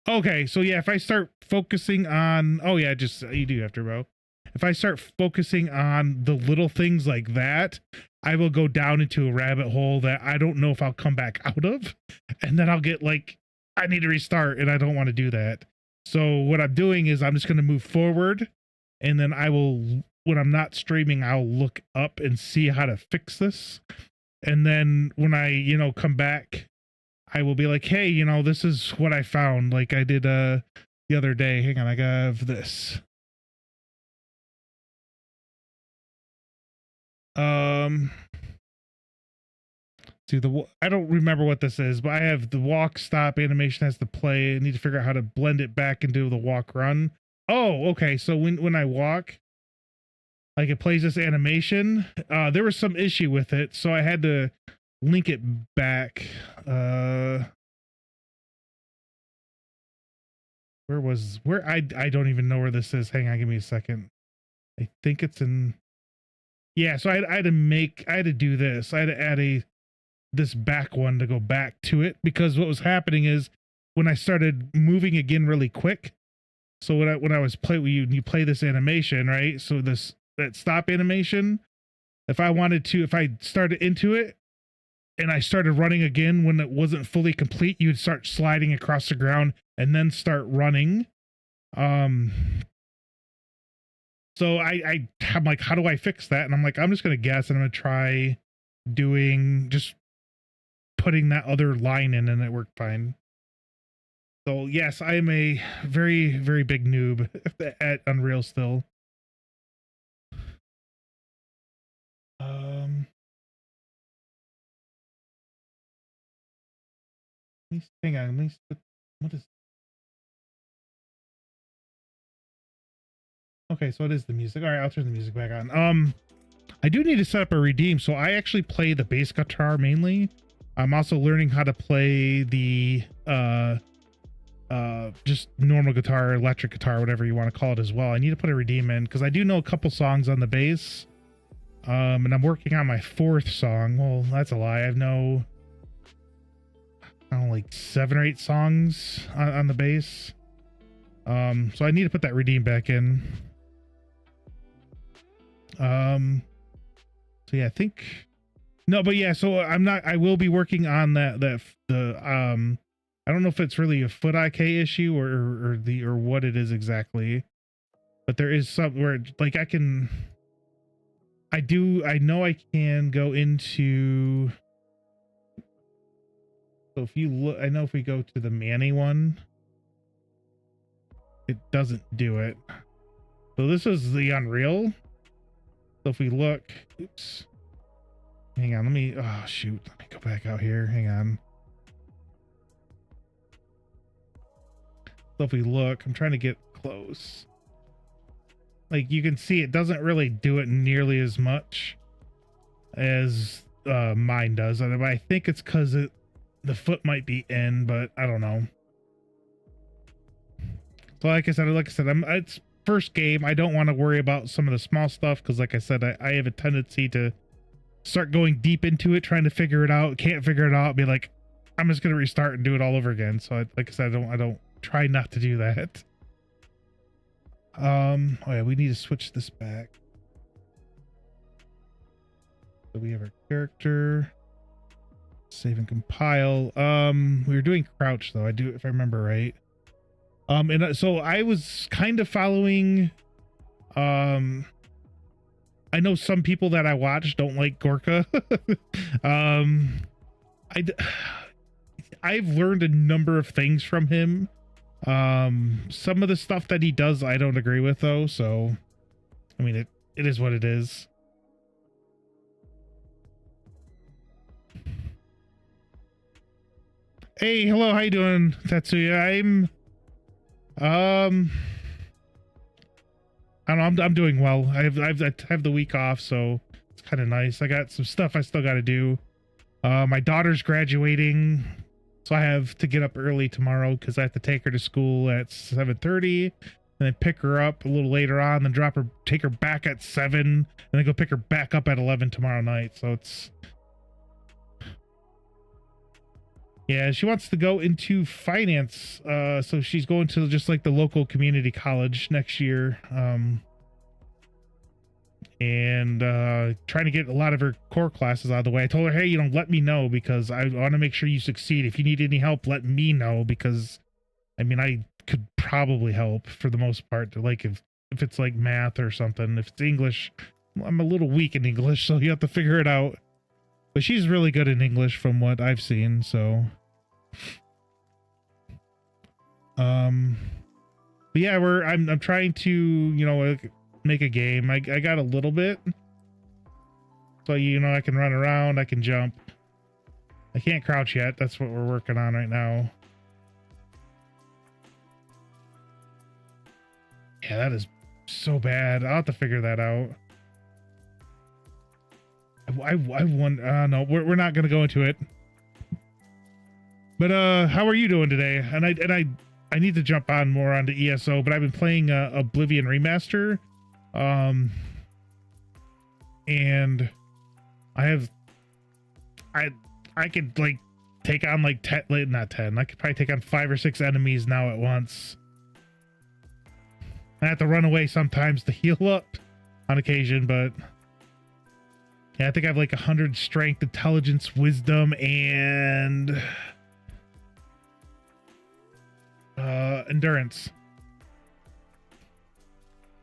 Okay, so yeah, if I start focusing on, oh yeah, just you do have to, bro. If I start focusing on the little things like that, I will go down into a rabbit hole that I don't know if I'll come back out of. And then I'll get like, I need to restart and I don't want to do that. So what I'm doing is I'm just going to move forward and then I will, when I'm not streaming, I'll look up and see how to fix this. And then when I, come back, I will be like, hey, this is what I found. Like I did the other day. Hang on, I have this. See I don't remember what this is, but I have the walk stop animation has to play. I need to figure out how to blend it back into the walk run. Oh, okay. So when I walk, like it plays this animation. There was some issue with it, so I had to link it back. Where I don't even know where this is. Hang on, give me a second. I think it's in. Yeah, so I had to do this. I had to add this back one to go back to it because what was happening is when I started moving again really quick. So when I was you play this animation, right? So that stop animation, if I started into it and I started running again when it wasn't fully complete, you'd start sliding across the ground and then start running. So I'm like, how do I fix that? And I'm like, I'm just going to guess and I'm going to try just putting that other line in and it worked fine. So yes, I am a very, very big noob at Unreal still. Hang on, what is... Okay, so it is the music. All right, I'll turn the music back on. I do need to set up a redeem. So I actually play the bass guitar mainly. I'm also learning how to play the just normal guitar, electric guitar, whatever you want to call it as well. I need to put a redeem in because I do know a couple songs on the bass. And I'm working on my 4th song. Well, that's a lie. I have no, I don't know, like 7 or 8 songs on the bass. So I need to put that redeem back in. So yeah, I think no, but yeah, so I will be working on I don't know if it's really a foot IK issue or what it is exactly, but there is some where like I know I can go into, so if you look, I know if we go to the Manny one, it doesn't do it. So this is the Unreal. So if we look, oops, hang on, oh shoot, let me go back out here, hang on. So if we look, I'm trying to get close. Like you can see it doesn't really do it nearly as much as mine does. I think it's because the foot might be in, but I don't know. So like I said, it's first game. I don't want to worry about some of the small stuff because like I said, I have a tendency to start going deep into it, trying to figure it out, can't figure it out, be like, I'm just gonna restart and do it all over again. So like I said, I don't try not to do that. Oh yeah, we need to switch this back. So we have our character, save and compile. We were doing crouch though, if I remember right. And so I was kind of following, I know some people that I watch don't like Gorka. I've learned a number of things from him. Some of the stuff that he does I don't agree with though, so I mean it is what it is. Hey, hello, how you doing, Tetsuya? I don't know, I'm doing well. I have the week off, so it's kind of nice. I got some stuff I still got to do. My daughter's graduating, so I have to get up early tomorrow because I have to take her to school at 7:30, and then pick her up a little later on, then take her back at 7, and then go pick her back up at 11 tomorrow night. So it's, yeah, she wants to go into finance. So she's going to just like the local community college next year. And trying to get a lot of her core classes out of the way. I told her, hey, let me know because I want to make sure you succeed. If you need any help, let me know because I mean, I could probably help for the most part. Like if it's like math or something, if it's English, I'm a little weak in English, so you have to figure it out. But she's really good in English from what I've seen, so. But yeah, I'm trying to, make a game. I got a little bit. So, I can run around, I can jump. I can't crouch yet. That's what we're working on right now. Yeah, that is so bad. I'll have to figure that out. I wonder, no, we're not going to go into it. But how are you doing today? And I need to jump on more onto ESO, but I've been playing Oblivion Remaster. And I could like take on like 10, not 10. I could probably take on 5 or 6 enemies now at once. I have to run away sometimes to heal up on occasion, but yeah, I think I have like 100 strength, intelligence, wisdom, and endurance.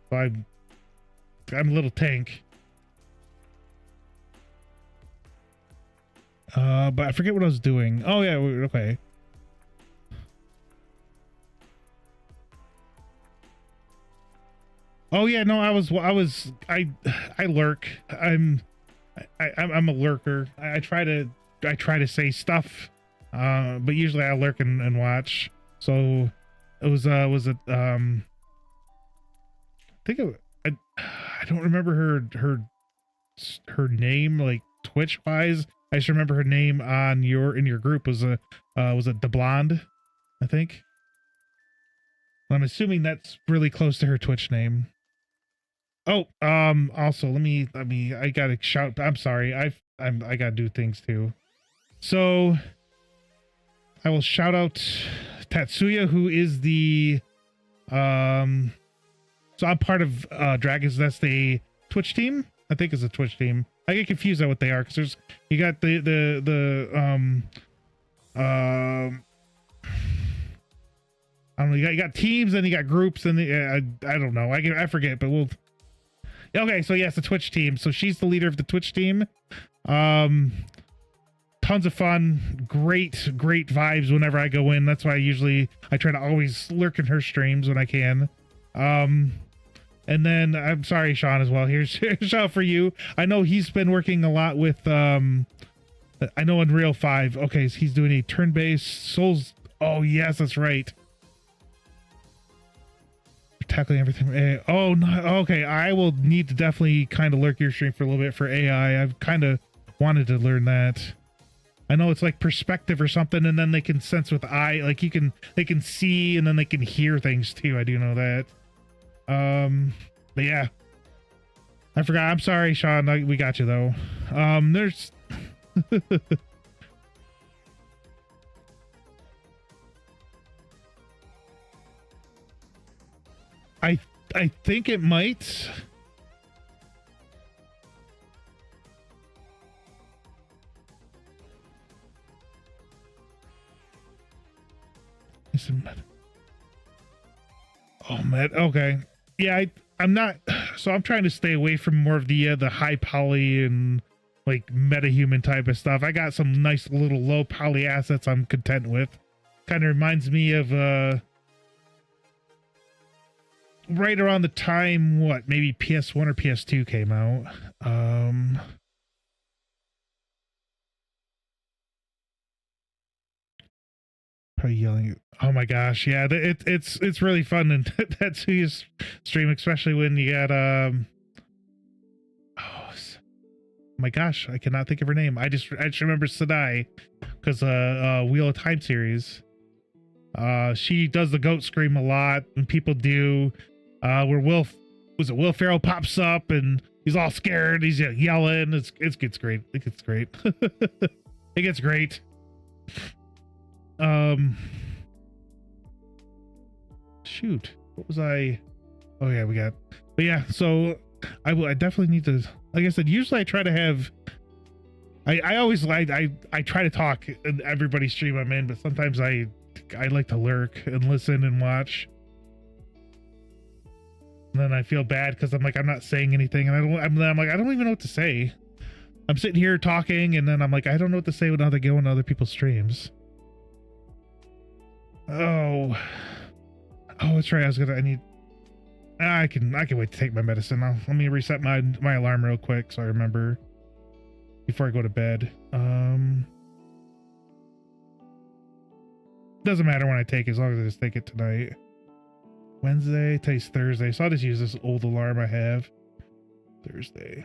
So I'm a little tank. But I forget what I was doing. Oh yeah, okay. Oh yeah, no, I lurk. I'm a lurker. I try to say stuff, but usually I lurk and watch. So it was it I think I don't remember her name like Twitch wise. I just remember her name in your group was it the Blonde, I think. I'm assuming that's really close to her Twitch name. Oh, also I gotta shout. I'm sorry. I gotta do things too. So I will shout out Tatsuya, who is the um. So I'm part of Dragons. That's the Twitch team. I think it's a Twitch team. I get confused on what they are because there's you got I don't know. You got teams and you got groups and I don't know. I forget, but we'll. Okay, so yes, the Twitch team. So she's the leader of the Twitch team. Tons of fun, great vibes whenever I go in. That's why I try to always lurk in her streams when I can. And then I'm sorry, Sean, as well. Here's Sean for you. I know he's been working a lot with I know Unreal 5. Okay, so he's doing a turn-based Souls. Oh yes, that's right. Tackling everything. Oh no. Okay, I will need to definitely kind of lurk your stream for a little bit for AI. I've kind of wanted to learn that. I know it's like perspective or something, and then they can sense with eye, like they can see, and then they can hear things too. I do know that. But yeah, I forgot. I'm sorry, Sean. We got you though. There's. I think it might. Oh man. Okay. Yeah, I'm not. So I'm trying to stay away from more of the high poly and like metahuman type of stuff. I got some nice little low poly assets I'm content with. Kind of reminds me of right around the time maybe PS1 or PS2 came out. Probably yelling. Oh my gosh, yeah, it's really fun, and that's who you stream, especially when you got oh my gosh, I cannot think of her name. I just remember Sadai because Wheel of Time series. She does the goat scream a lot, and people do. Where Will Ferrell pops up and he's all scared, he's yelling. It gets great. It gets great. It gets great. Shoot, what was I? Oh yeah, we got. But yeah, so I definitely need to. Like I said, usually I try to have. I always I try to talk in everybody's stream I'm in, but sometimes I like to lurk and listen and watch. And then I feel bad because I'm like, I'm not saying anything, and I'm like, I don't even know what to say. I'm sitting here talking, and then I'm like, I don't know what to say when they go into other people's streams. Oh, that's right. I can wait to take my medicine. Let me reset my alarm real quick so I remember before I go to bed. Doesn't matter when I take it, as long as I just take it tonight. Wednesday, today's Thursday, so I'll just use this old alarm I have. Thursday.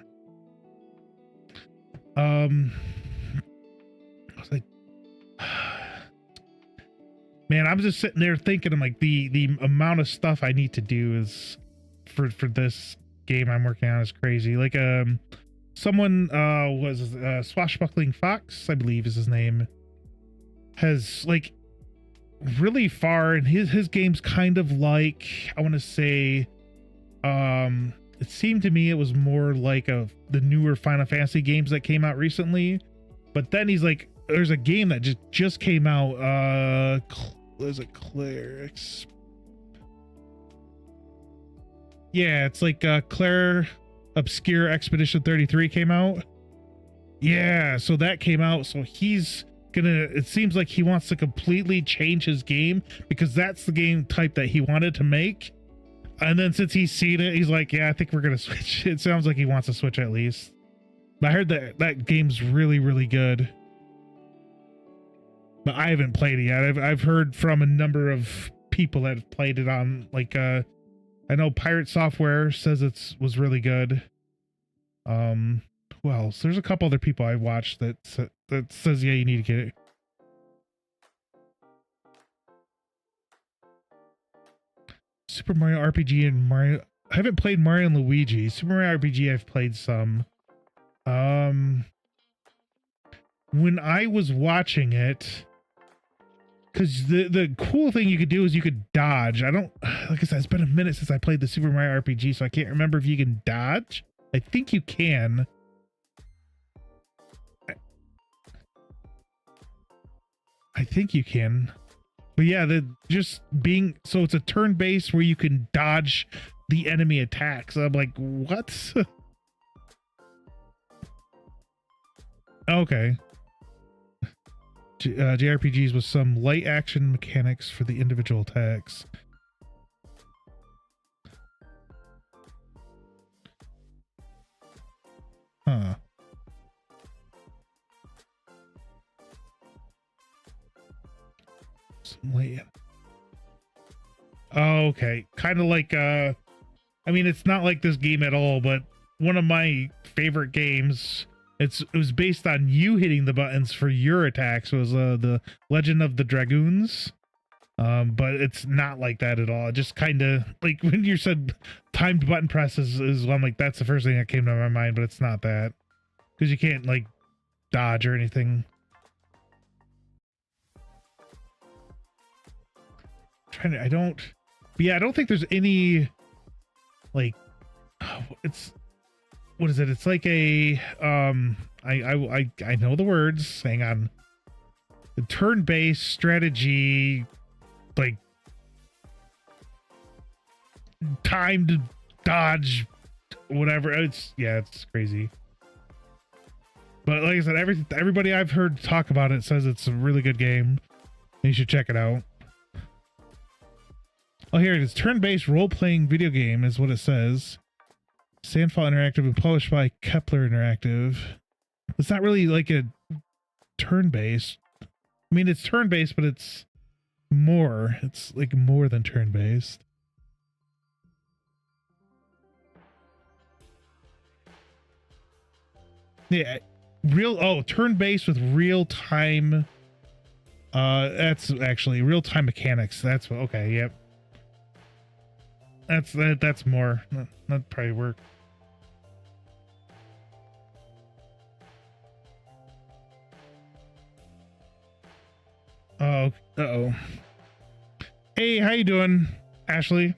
I was like, man, I'm just sitting there thinking, I'm like, the amount of stuff I need to do is for this game I'm working on is crazy. Like, someone was Swashbuckling Fox, I believe is his name, has like really far, and his game's kind of like, I want to say, it seemed to me it was more like the newer Final Fantasy games that came out recently, but then he's like, there's a game that just came out, is it Claire? Yeah, it's like Claire Obscure Expedition 33 came out. Yeah, so that came out, so it seems like he wants to completely change his game because that's the game type that he wanted to make. And then since he's seen it, he's like, yeah, I think we're gonna switch. It sounds like he wants to switch at least. But I heard that game's really, really good. But I haven't played it yet. I've heard from a number of people that have played it on, like, I know Pirate Software says was really good. Who else? There's a couple other people I watched that says, yeah, you need to get it. Super Mario RPG and Mario I haven't played Mario and Luigi. Super Mario RPG I've played some. When I was watching it, because the cool thing you could do is you could dodge. I don't, like I said, it's been a minute since I played the Super Mario RPG, so I can't remember if you can dodge. I think you can. I think you can. But yeah, so it's a turn base where you can dodge the enemy attacks. I'm like, what? Okay. JRPGs with some light action mechanics for the individual attacks. Huh. Some light. Oh, okay. Kind of like, I mean, it's not like this game at all, but one of my favorite games, it was based on you hitting the buttons for your attacks. It was the Legend of the Dragoons. But it's not like that at all. It just kind of, like, when you said timed button presses is I'm like, that's the first thing that came to my mind, but it's not that. Because you can't, like, dodge or anything. I don't think there's any, like, what is it? It's like a, I know the words. Hang on. The turn-based strategy, like, timed dodge, whatever. It's crazy. But like I said, everybody I've heard talk about it says it's a really good game. You should check it out. Oh, here it is. Turn-based role-playing video game is what it says. Sandfall Interactive and published by Kepler Interactive. It's not really like a turn-based. I mean, it's turn-based, but it's more. It's like more than turn-based. Yeah, turn-based with real-time. That's actually real-time mechanics. That's okay. Yep. That's more. That'd probably work. Oh, uh-oh. Hey, how you doing, Ashley?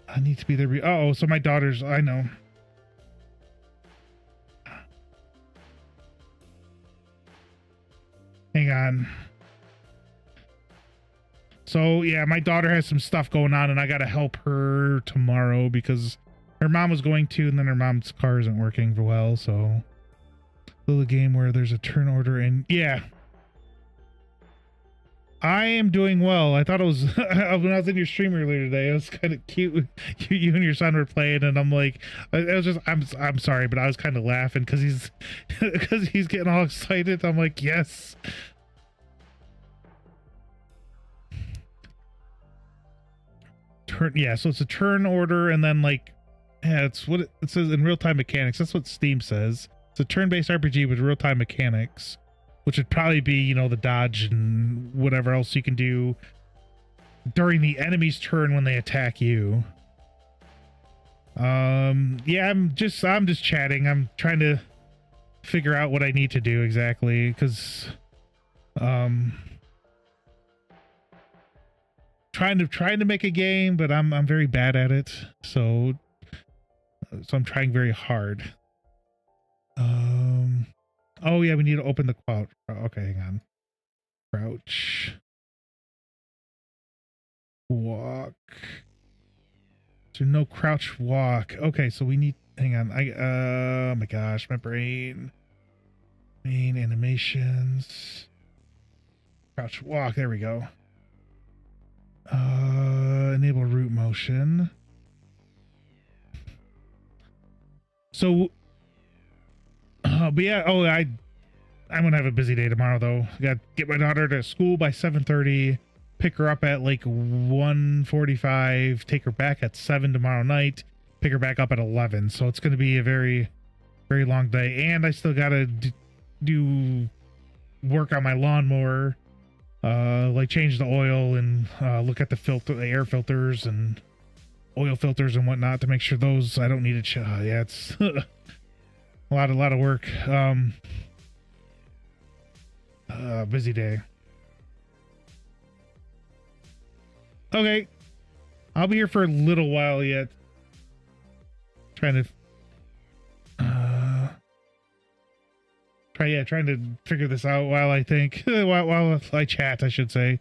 I need to be there. Uh-oh, so my daughter's, I know. Hang on. So, yeah, my daughter has some stuff going on, and I got to help her tomorrow because her mom was going to, and then her mom's car isn't working well, so. The game where there's a turn order, and yeah. I am doing well. I thought it was, when I was in your stream earlier today, it was kind of cute. You and your son were playing, and I'm like, it was just, I'm sorry, but I was kind of laughing because he's getting all excited. I'm like, yes. Yeah, so it's a turn order, and then like, yeah, it's what it says in real-time mechanics. That's what Steam says. It's a turn-based RPG with real-time mechanics, which would probably be, you know, the dodge and whatever else you can do during the enemy's turn when they attack you. Yeah, I'm just chatting. I'm trying to figure out what I need to do exactly, because trying to make a game, but I'm very bad at it, so I'm trying very hard. Oh yeah, we need to open the cloud. Okay, hang on. Crouch. Walk. So no crouch walk. Okay, so we need, hang on. Oh my gosh, my brain. Main animations. Crouch walk, there we go. Enable root motion. So but yeah, I'm gonna have a busy day tomorrow though. I got to get my daughter to school by 7:30, pick her up at like 1:45, take her back at 7 tomorrow night, pick her back up at 11. So it's gonna be a very, very long day, and I still gotta do work on my lawnmower, like change the oil and look at the air filters, and oil filters and whatnot to make sure those, I don't need to yeah, it's a lot of work. Busy day. Okay, I'll be here for a little while yet. Trying to figure this out while I think, while I chat, I should say.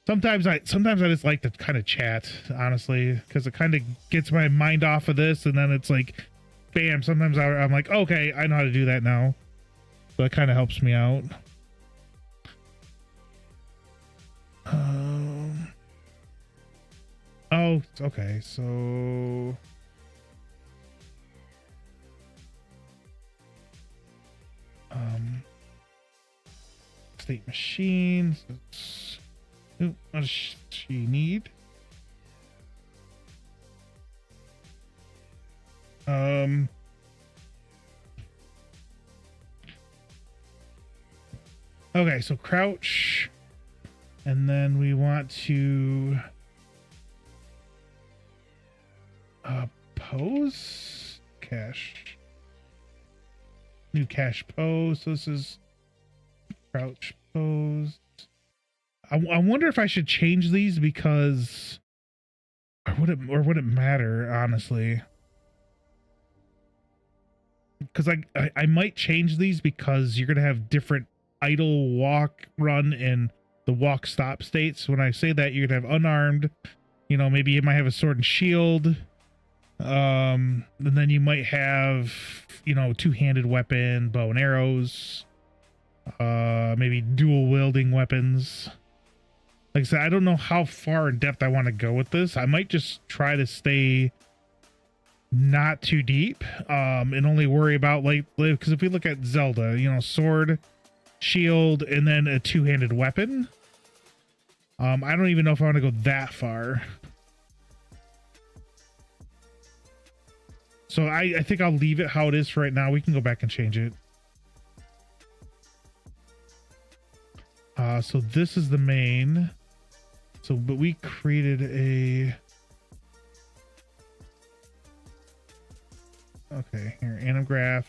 Sometimes I just like to kind of chat, honestly, because it kind of gets my mind off of this, and then it's like, bam. Sometimes I'm like, okay, I know how to do that now, so it kind of helps me out. Oh, okay, so state machines. What does she need? Okay, so crouch, and then we want to pose cache, new cache pose. So this is crouch pose. I wonder if I should change these because, or would it matter, honestly? Because I might change these because you're gonna have different idle, walk, run, and the walk stop states. When I say that, you're gonna have unarmed. You know, maybe you might have a sword and shield. And then you might have, you know, two-handed weapon, bow and arrows. Maybe dual wielding weapons. Like I said, I don't know how far in depth I want to go with this. I might just try to stay not too deep, and only worry about, like, because if we look at Zelda, you know, sword, shield, and then a two-handed weapon. I don't even know if I want to go that far. So I think I'll leave it how it is for right now. We can go back and change it. So this is the main. So, but we created a... Okay, here, animgraph.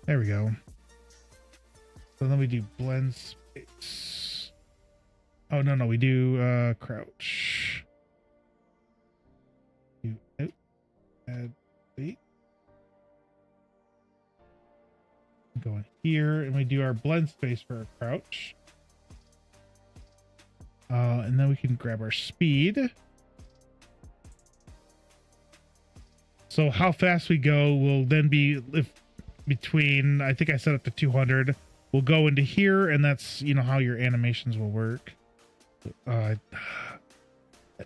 There we go. So then we do blend space. Oh, no, we do crouch. Add wait. Go in here, and we do our blend space for our crouch. And then we can grab our speed. So how fast we go will then be if between, I think I set up to 200. We'll go into here, and that's, you know, how your animations will work.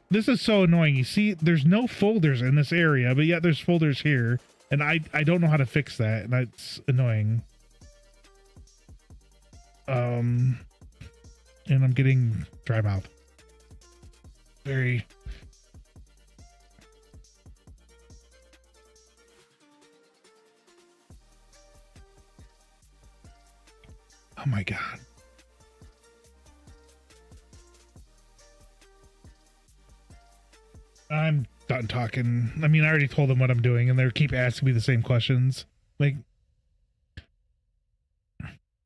This is so annoying. You see, there's no folders in this area, but yet there's folders here, and I don't know how to fix that, and that's annoying. And I'm getting dry mouth. Very. Oh my God. I'm done talking. I mean, I already told them what I'm doing, and they keep asking me the same questions. Like,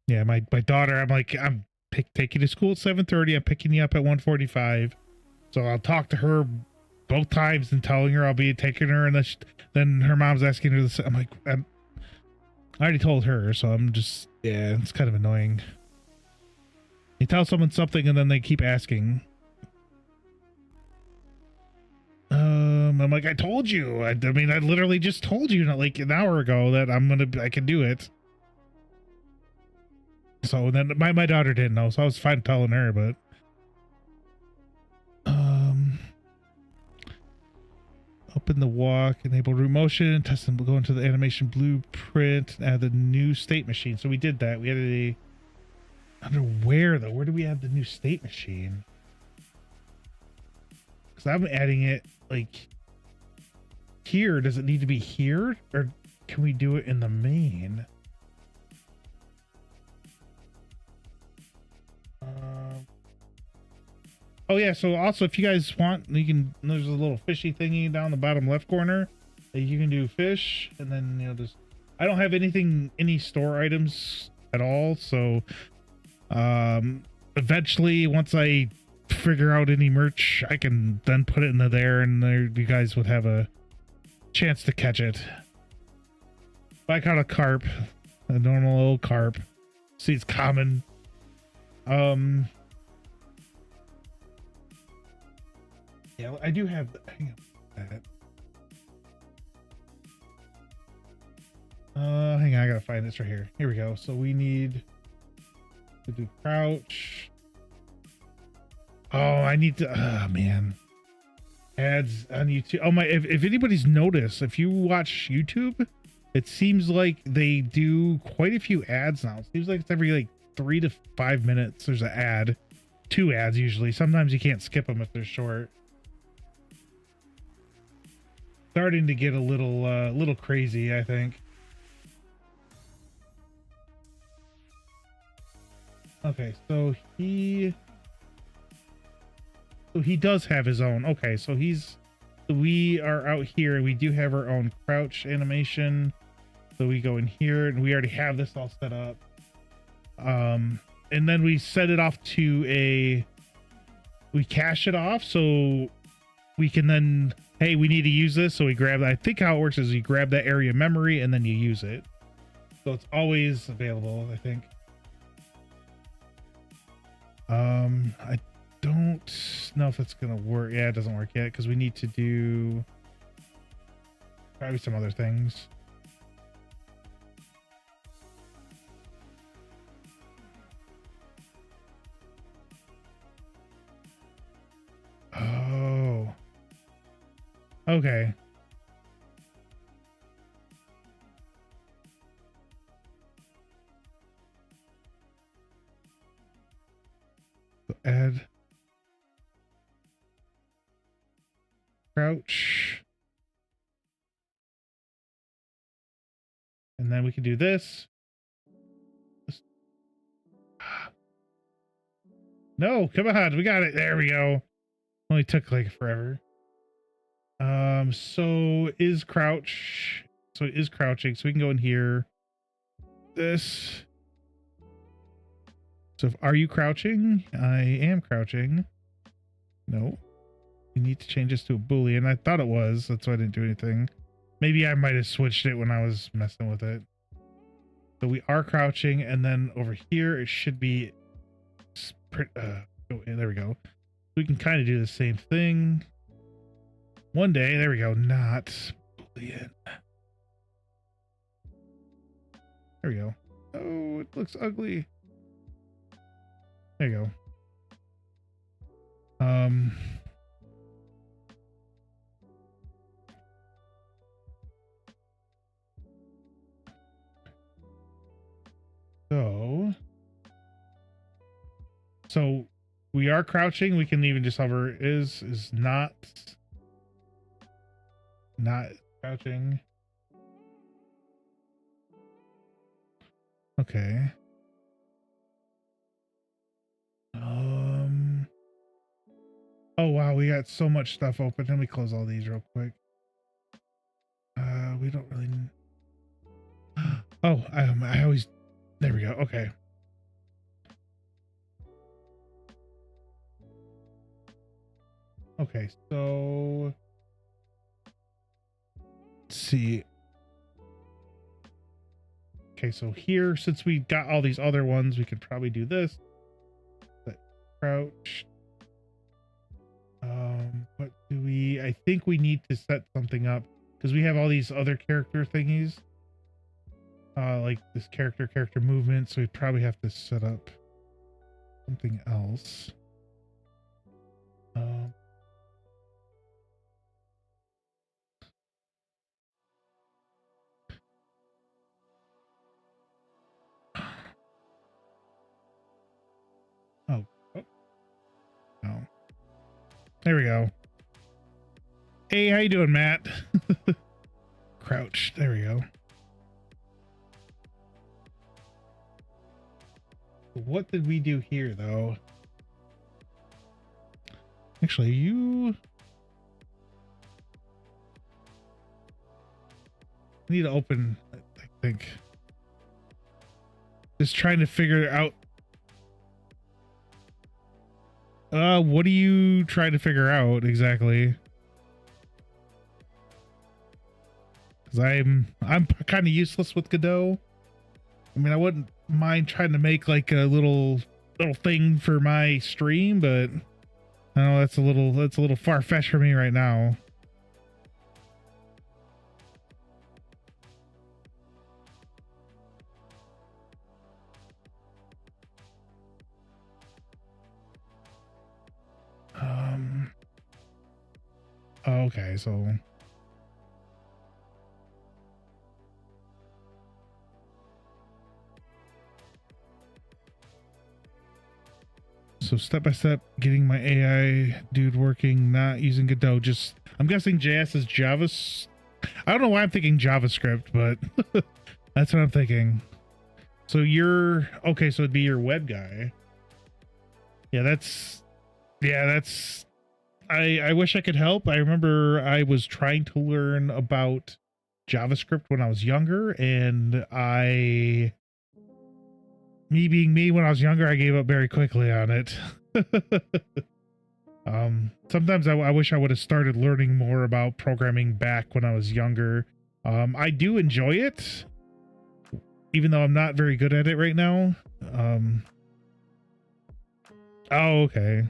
yeah, my daughter, I'm like, I'm taking you to school at 7:30. I'm picking you up at 1:45. So I'll talk to her both times and telling her I'll be taking her, and then her mom's asking her this. I'm like, I already told her, so I'm just, yeah, it's kind of annoying. You tell someone something, and then they keep asking. I'm like, I told you. I mean, I literally just told you like an hour ago that I can do it. So then my daughter didn't know, so I was fine telling her, but open the walk, enable root motion, test and go into the animation blueprint, add the new state machine. So we did that. We added a under where though? Where do we add the new state machine? Because I'm adding it like here. Does it need to be here, or can we do it in the main? Oh yeah, so also if you guys want, you can, there's a little fishy thingy down the bottom left corner that you can do fish, and then just, I don't have anything, any store items at all, so eventually once I figure out any merch, I can then put it into there, and there you guys would have a chance to catch it. I caught a carp, a normal old carp. See, it's common. Yeah, I do have. Hang on. Hang on, I gotta find this right here. Here we go. So we need to do crouch. Oh, I need to. Oh man, ads on YouTube. Oh my! If anybody's noticed, if you watch YouTube, it seems like they do quite a few ads now. It seems like it's every like 3 to 5 minutes. There's an ad, 2 ads usually. Sometimes you can't skip them if they're short. Starting to get a little crazy, I think. Okay, so he does have his own. Okay, so we are out here and we do have our own crouch animation. So we go in here and we already have this all set up. And then we set it off to we cache it off so we can then, hey, we need to use this. So we grab, I think how it works is you grab that area memory and then you use it. So it's always available, I think. I don't know if it's gonna work. Yeah, it doesn't work yet because we need to do probably some other things. Oh, okay. So add crouch, and then we can do this. No, come on, we got it. There we go. Only took like forever. So is crouch. So it is crouching. So we can go in here. This. So if, are you crouching? I am crouching. No. We need to change this to a Boolean. I thought it was. That's why I didn't do anything. Maybe I might have switched it when I was messing with it. So we are crouching, and then over here it should be. There we go. We can kind of do the same thing. One day, there we go. Not Boolean. There we go. Oh, it looks ugly. There you go. So we are crouching. We can even just hover. Is not crouching. Okay. Oh wow, we got so much stuff open. Let me close all these real quick. We don't really. Oh, I always. There we go. Okay. Okay, so let's see. Okay, so here, since we got all these other ones, we could probably do this. But crouch. What do we? I think we need to set something up because we have all these other character thingies. Like this character movement, so we probably have to set up something else. Oh, no. There we go. Hey, how you doing, Matt? Crouch. There we go. What did we do here, though? Actually, you need to open, I think. Just trying to figure out. What are you trying to figure out exactly? Because I'm kind of useless with Godot. I mean, I wouldn't mind trying to make like a little thing for my stream, but I know that's a little far fetched for me right now. Okay, so step by step getting my AI dude working, not using Godot. Just I'm guessing JS is Java. I don't know why I'm thinking JavaScript, but that's what I'm thinking. So you're okay, so it'd be your web guy. Yeah, that's I wish I could help. I remember I was trying to learn about JavaScript when I was younger, and me being me when I was younger, I gave up very quickly on it. Sometimes I wish I would have started learning more about programming back when I was younger. I do enjoy it, even though I'm not very good at it right now. Oh, okay.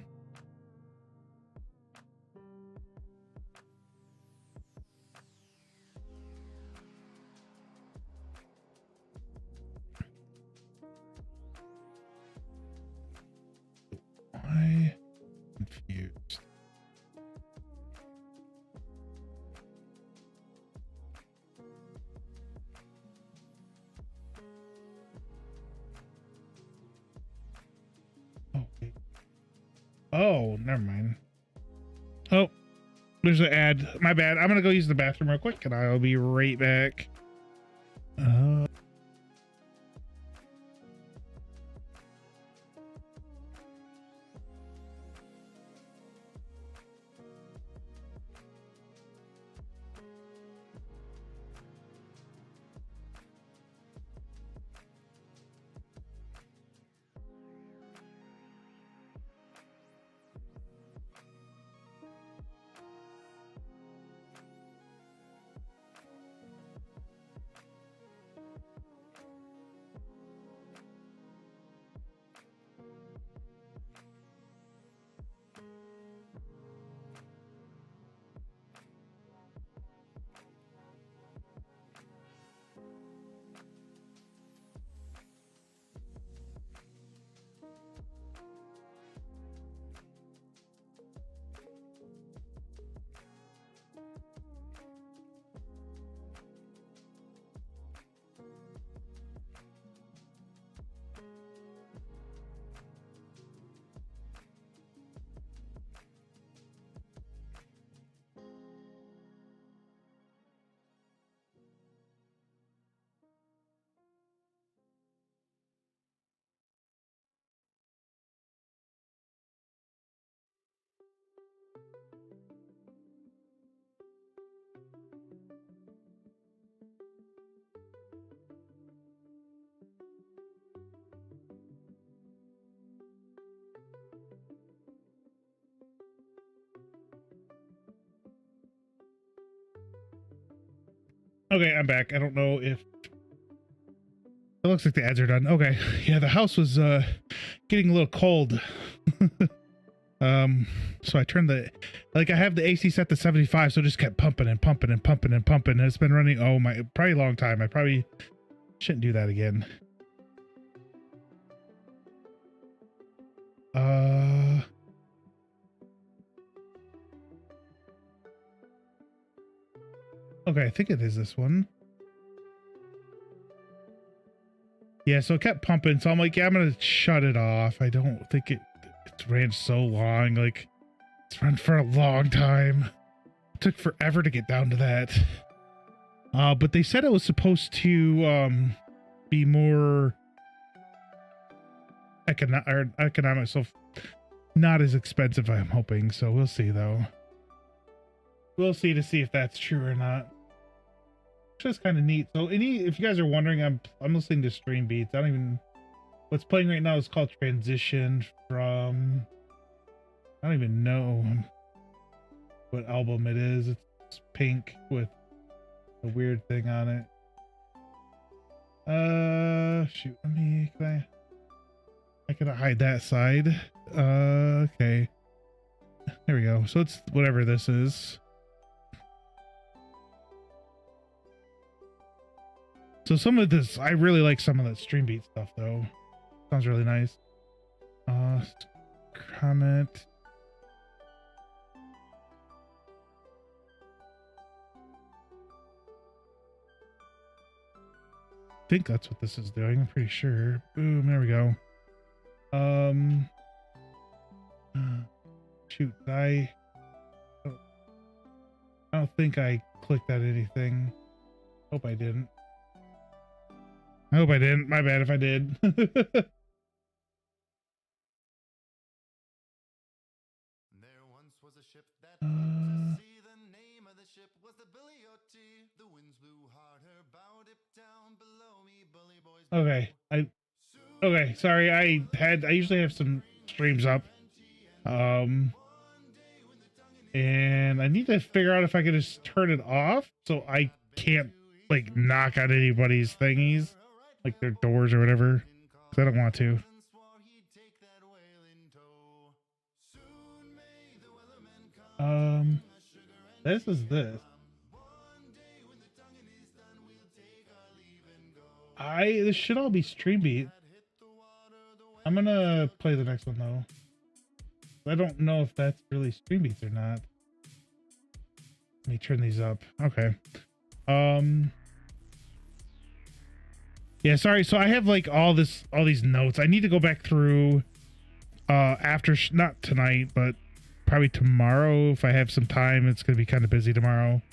I confused. Oh, wait. Oh, never mind. Oh, there's an ad. My bad. I'm gonna go use the bathroom real quick, and I'll be right back. Okay, I'm back. I don't know if it looks like the ads are done. Okay. Yeah, the house was getting a little cold. So I turned I have the AC set to 75, so it just kept pumping and pumping and pumping and pumping. And it's been running probably a long time. I probably shouldn't do that again. Okay, I think it is this one. Yeah, so it kept pumping, so I'm like, yeah, I'm gonna shut it off. I don't think it's ran so long. Like, it's run for a long time. It took forever to get down to that. But they said it was supposed to be more economic. So not as expensive, I'm hoping. So we'll see though. We'll see to see if that's true or not. It's just kind of neat. So if you guys are wondering, I'm listening to stream beats. I don't even, what's playing right now is called Transition from, I don't even know what album it is. It's pink with a weird thing on it. Shoot, I can hide that side. Okay. There we go. So it's whatever this is. So some of this, I really like some of that stream beat stuff though. Sounds really nice. Comment. I think that's what this is doing. I'm pretty sure. Boom, there we go. Shoot, I don't think I clicked at anything. Hope I didn't. I hope I didn't. My bad if I did. There once was a ship that put to sea. The name of the ship was the Billy O.T. The winds blew hard, her bow dipped down below me. Bully boys. Okay, okay, sorry. I usually have some streams up. And I need to figure out if I can just turn it off so I can't like knock on anybody's thingies, like their doors or whatever, because I don't want to. This is this. This should all be stream beat. I'm gonna play the next one though. I don't know if that's really stream beats or not. Let me turn these up. Okay. Yeah, sorry. So I have like all these notes. I need to go back through after not tonight, but probably tomorrow if I have some time. It's going to be kind of busy tomorrow.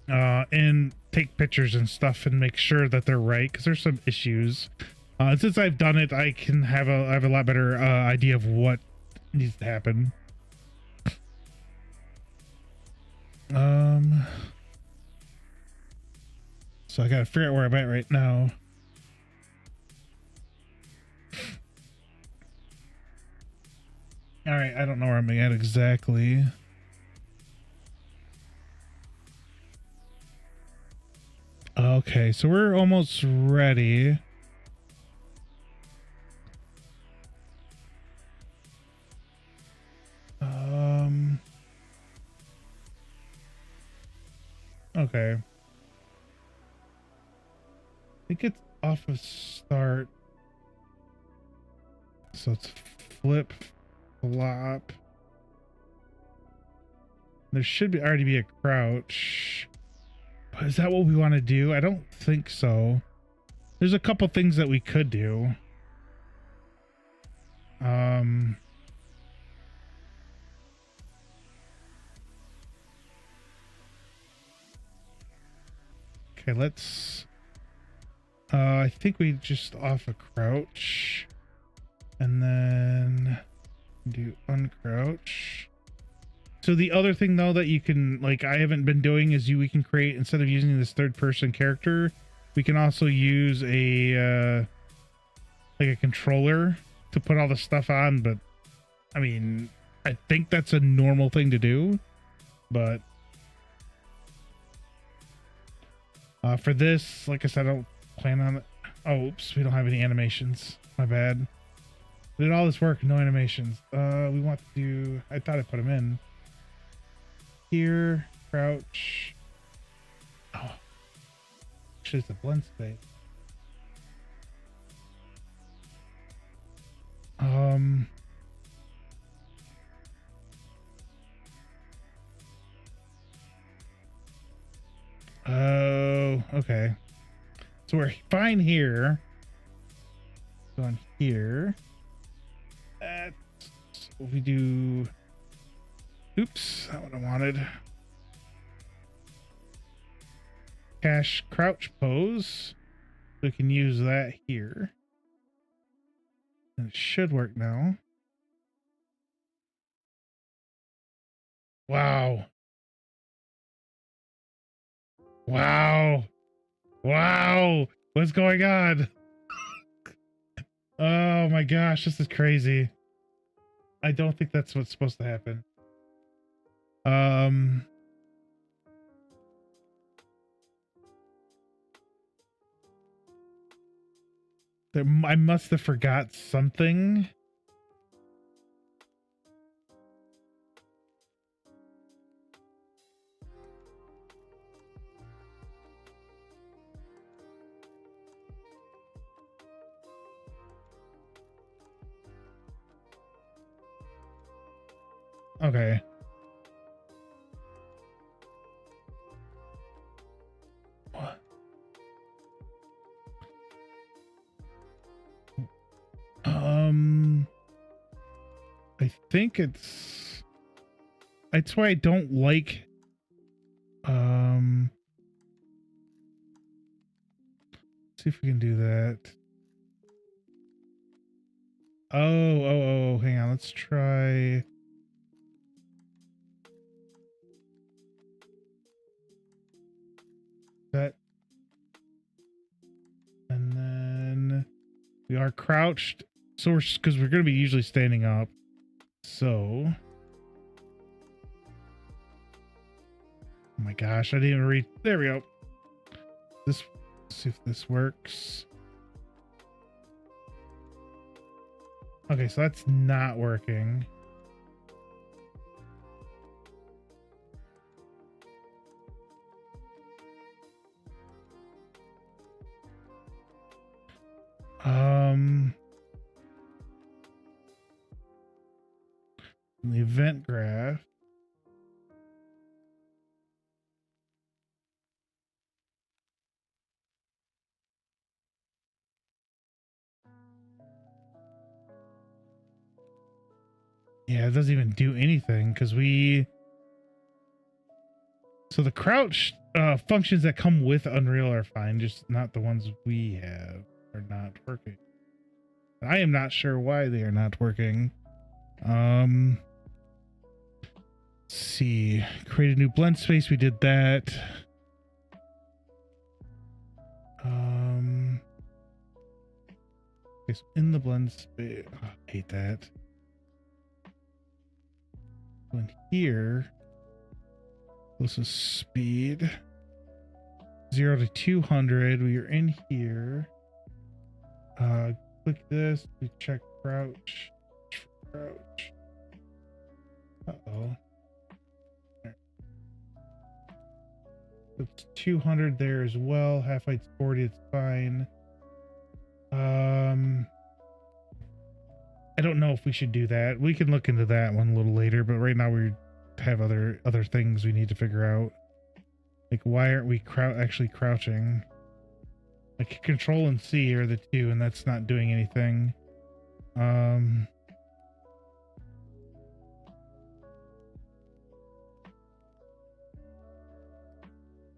And take pictures and stuff and make sure that they're right, because there's some issues. Since I've done it, I have a lot better idea of what needs to happen. So I gotta figure out where I'm at right now. All right, I don't know where I'm at exactly. Okay, so we're almost ready. Okay. I think it's off of start. So it's flip, flop. There should already be a crouch. But is that what we want to do? I don't think so. There's a couple things that we could do. Okay, let's I think we just off a crouch and then do uncrouch. So the other thing though that you can, like, I haven't been doing is we can create, instead of using this third person character, we can also use a like a controller to put all the stuff on. But I mean, I think that's a normal thing to do, but for this, like I said, I don't plan on it. Oh, oops, we don't have any animations. My bad. We did all this work, no animations. We want to do, I thought I put them in. Here, crouch. Oh, actually it's a blend space. Oh, okay. So we're fine here. Go on here. That's what we do. Oops, not what I wanted. Cash crouch pose. We can use that here. And it should work now. Wow. Wow. Wow. What's going on? Oh my gosh, this is crazy. I don't think that's what's supposed to happen. I must have forgot something. Okay. What? I think it's why I don't like see if we can do that. Oh, hang on, let's try that. And then we are crouched. So we're because we're gonna be usually standing up. So oh my gosh, I didn't even read. There we go. This, let's see if this works. Okay, so that's not working. The event graph. Yeah, it doesn't even do anything because so the crouch functions that come with Unreal are fine, just not the ones we have are not working. I am not sure why they are not working. Let's see. Create a new blend space. We did that. Okay, so in the blend space. Oh, I hate that. In here, this is speed 0 to 200. We are in here. Click this. We check crouch. Crouch. Uh-oh. It's 200 there as well. Half height's 40. It's fine. I don't know if we should do that. We can look into that one a little later, but right now we have other things we need to figure out. Like, why aren't we actually crouching? Like, Control and C are the two, and that's not doing anything.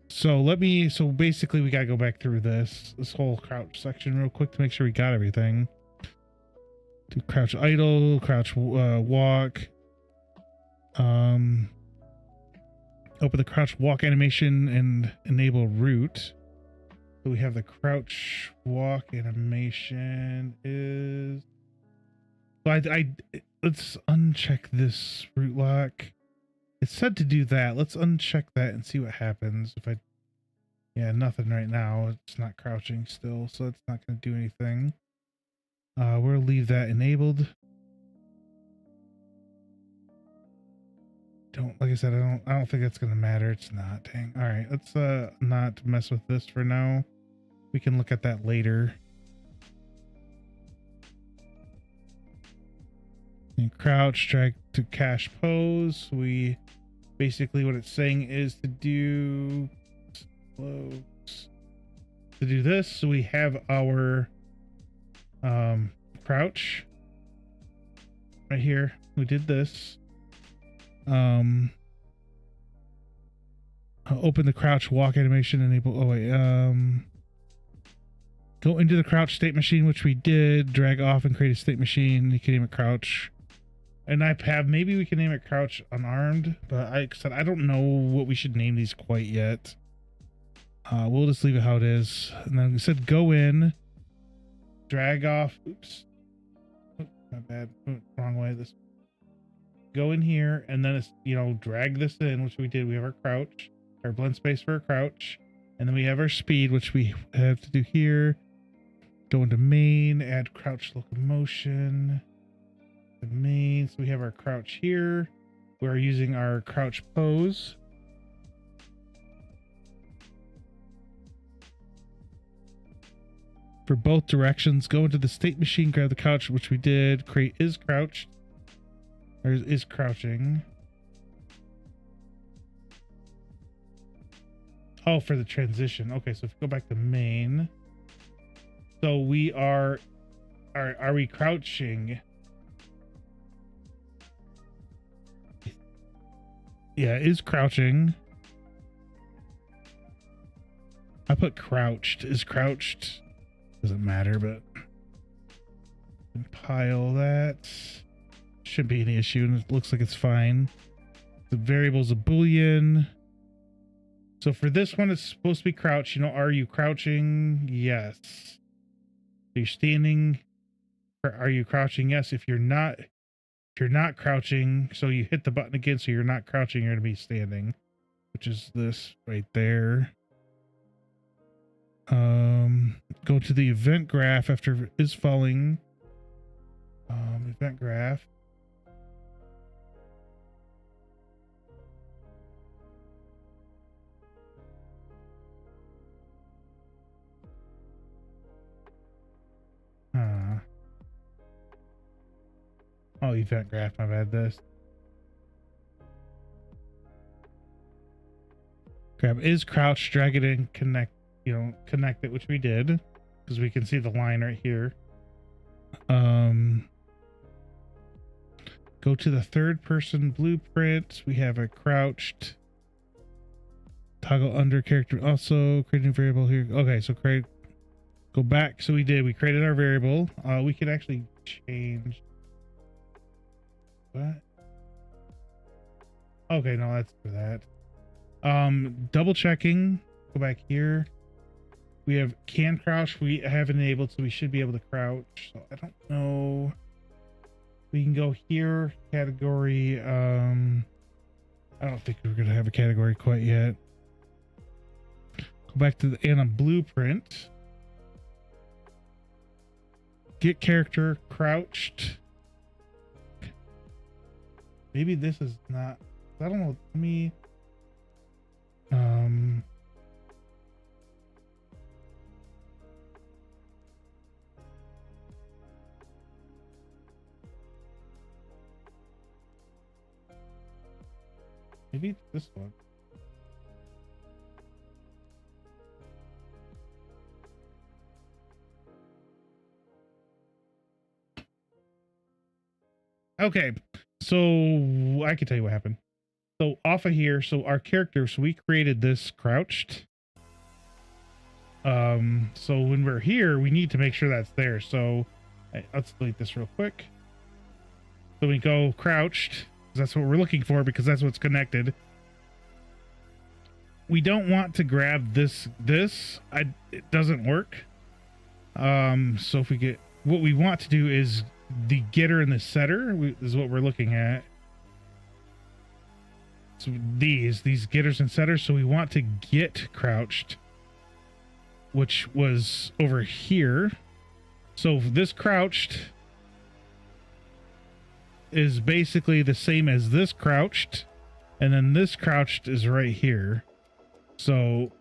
So basically we gotta go back through this whole crouch section real quick to make sure we got everything. Do crouch idle, crouch walk. Open the crouch walk animation and enable root. So we have the crouch walk animation is. So let's uncheck this root lock. It said to do that. Let's uncheck that and see what happens. Yeah, nothing right now. It's not crouching still, so it's not going to do anything. We'll leave that enabled. Like I said, I don't think that's going to matter. It's not. Dang. All right, let's not mess with this for now. We can look at that later. And crouch, drag to cache pose. Basically what it's saying is to do this. So we have our crouch right here. We did this. Open the crouch walk animation, enable. Go into the crouch state machine, which we did. Drag off and create a state machine. You can name it crouch. And I have, maybe we can name it crouch unarmed, but I said I don't know what we should name these quite yet. We'll just leave it how it is. And then we said go in, drag off. Oops. Oh, my bad. Oh, wrong way. This. Go in here, and then it's, you know, drag this in, which we did. We have our crouch, our blend space for our crouch, and then we have our speed, which we have to do here. Go into main, add crouch locomotion. The main, so we have our crouch here. We're using our crouch pose. For both directions, go into the state machine, grab the couch, which we did. Create is crouched, or is crouching. Oh, for the transition. Okay, so if you go back to main, so we are we crouching? Yeah, is crouching. I put crouched. Is crouched. Doesn't matter, but compile that. Shouldn't be any issue, and it looks like it's fine. The variable's a Boolean. So for this one, it's supposed to be crouch. You know, are you crouching? Yes. Are you standing? Are you crouching? Yes. If you're not crouching, so you hit the button again, so you're not crouching, you're going to be standing, which is this right there. Go to the event graph after is falling. Event graph. Oh, event graph, my bad. This grab is crouch, drag it in, connect it, which we did because we can see the line right here. Go to the third person blueprint. We have a crouched toggle under character, also create a new variable here. Okay, so go back. So we created our variable. We can actually change what? Okay, no, that's for that. Double checking, go back here. We have can crouch, we have enabled, so we should be able to crouch. So I don't know. We can go here, category. I don't think we're gonna have a category quite yet. Go back to the Anna blueprint. Get character crouched. Maybe this is not. I don't know. Let me. Maybe it's this one. Okay, so I can tell you what happened. So off of here, so our character, so we created this crouched. So when we're here, we need to make sure that's there. So let's delete this real quick. So we go crouched. That's what we're looking for because that's what's connected. We don't want to grab this. It doesn't work. So if we get, what we want to do is the getter and the setter is what we're looking at. So these getters and setters. So we want to get crouched, which was over here. So this crouched is basically the same as this crouched, and then this crouched is right here. So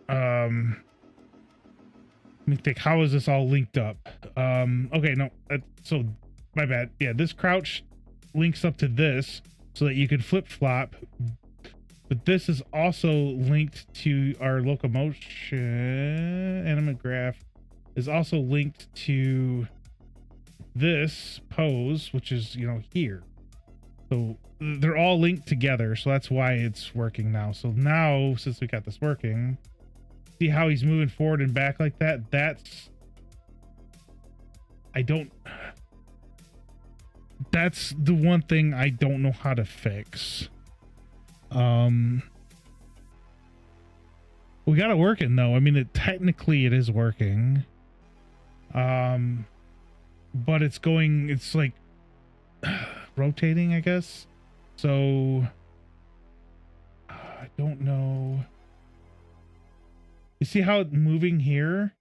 let me think, how is this all linked up? Okay, no, so my bad. Yeah, this crouch links up to this so that you can flip flop, but this is also linked to our locomotion. Animate graph is also linked to this pose, which is, you know, here. So they're all linked together, so that's why it's working now. So now, since we got this working, see how he's moving forward and back like that? that's the one thing I don't know how to fix. We got it working though. I mean, technically it is working. But it's like rotating, I guess. So I don't know. You see how it's moving here?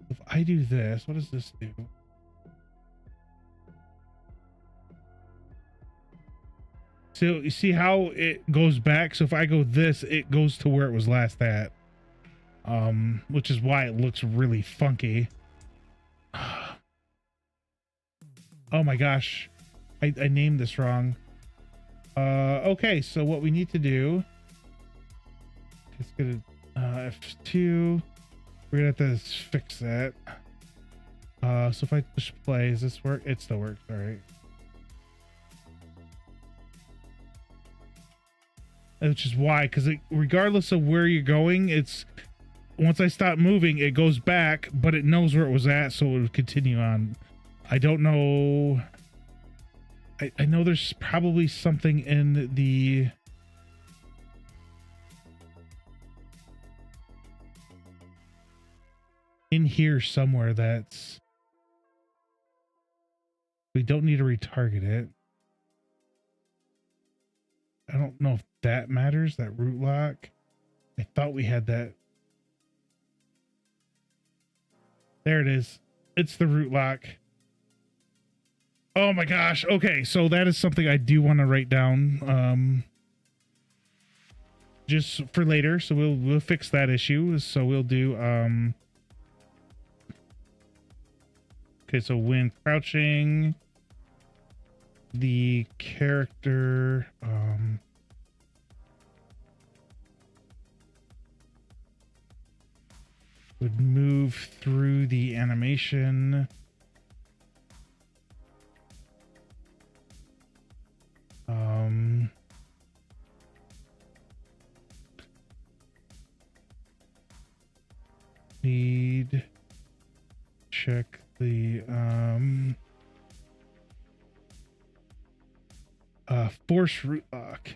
If I do this, what does this do? So you see how it goes back? So if I go this, it goes to where it was last at. Which is why it looks really funky. Oh my gosh. I named this wrong. Okay, so what we need to do is go to F2. We're gonna have to fix that. So if I push play, does this work? It still works, all right. Which is why, because regardless of where you're going, it's once I stop moving, it goes back, but it knows where it was at, so it would continue on. I don't know. I know there's probably something in the here somewhere that's we don't need to retarget it. I don't know if that matters, that root lock. I thought we had that. There it is. It's the root lock. Oh my gosh. Okay, so that is something I do want to write down just for later. So we'll fix that issue. So we'll do okay, so when crouching, the character would move through the animation. Need check the force root lock.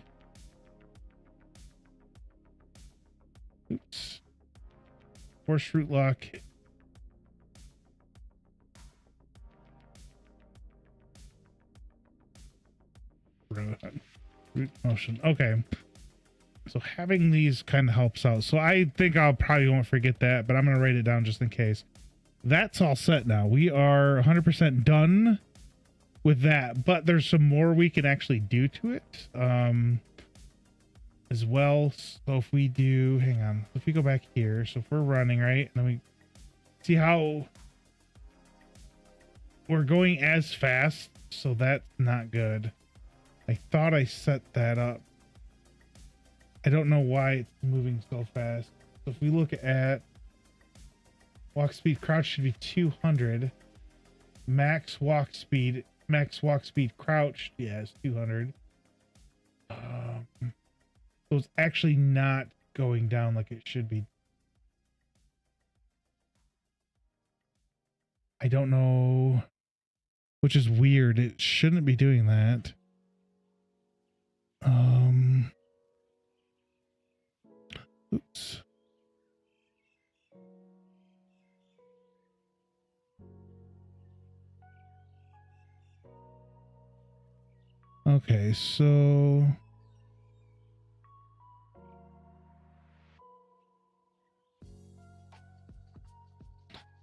Oops. Force root lock. Root motion. Okay. So having these kind of helps out. So I think I'll probably won't forget that, but I'm going to write it down just in case. That's all set now. We are 100% done with that, but there's some more we can actually do to it as well. So if we do, hang on, if we go back here, so if we're running, right, and then we see how we're going as fast, so that's not good. I thought I set that up. I don't know why it's moving so fast. So if we look at walk speed, crouch should be 200. Max walk speed crouch, yeah, is 200. So it's actually not going down like it should be. I don't know, which is weird. It shouldn't be doing that. Oops. Okay, so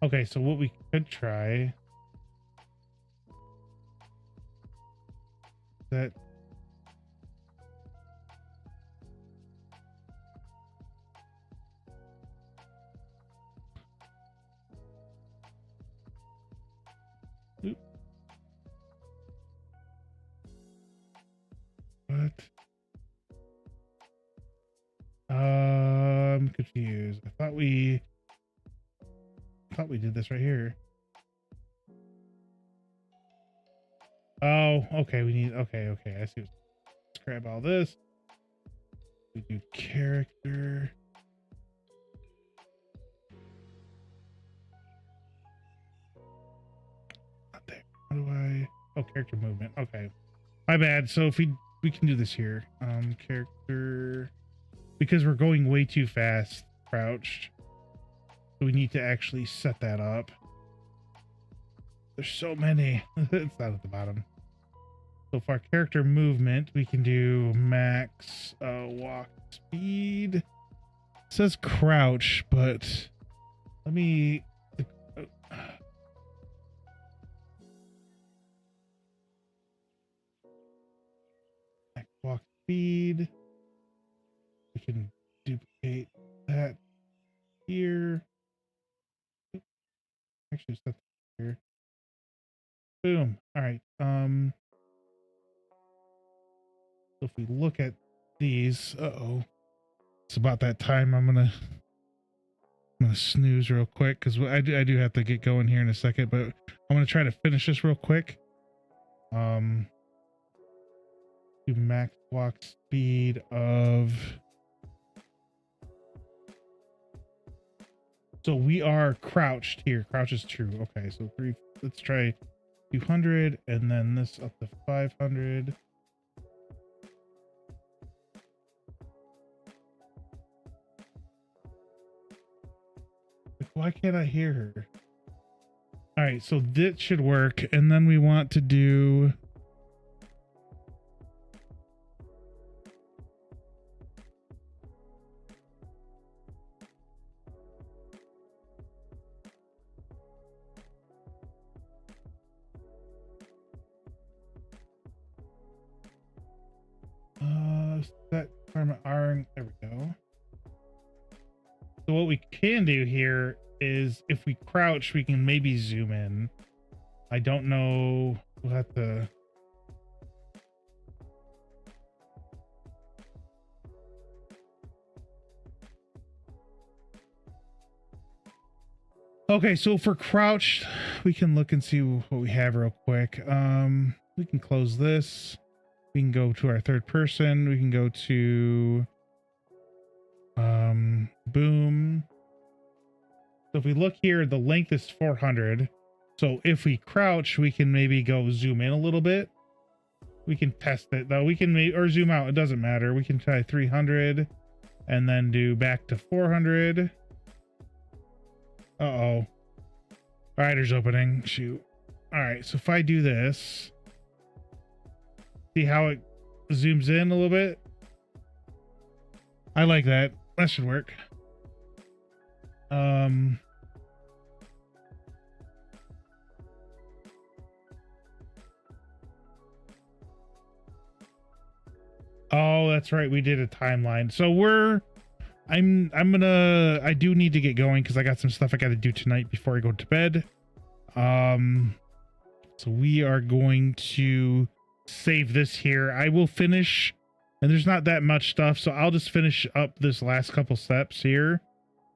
okay, so what we could try that what? I'm confused. I thought we did this right here. Oh, okay. We need, okay. I see. Let's grab all this. We do character. do I? Oh, character movement. Okay, my bad. So if we can do this here. Character, because we're going way too fast. Crouched. So we need to actually set that up. There's so many. It's not at the bottom. So for our character movement, we can do max walk speed. It says crouch, but let me. Max walk speed. We can duplicate that here. Actually, set that here. Boom. All right. So if we look at these, it's about that time. I'm gonna snooze real quick because I do have to get going here in a second, but I'm gonna try to finish this real quick. Do max walk speed of. So we are crouched here. Crouch is true. Okay, so let's try 200 and then this up to 500. Why can't I hear her? All right, so that should work. And then we want to do. Set karma R. There we go. So what we can do here is if we crouch, we can maybe zoom in. I don't know. We'll have to. Okay, so for crouch, we can look and see what we have real quick. We can close this. We can go to our third person. We can go to boom. So if we look here, the length is 400. So if we crouch, we can maybe go zoom in a little bit. We can test it though. We can or zoom out. It doesn't matter. We can try 300 and then do back to 400. Uh-oh. Rider's opening. Shoot. All right. So if I do this, see how it zooms in a little bit? I like that. That should work. Oh, that's right. We did a timeline. So I do need to get going because I got some stuff I got to do tonight before I go to bed. So we are going to save this here. I will finish, and there's not that much stuff, so I'll just finish up this last couple steps here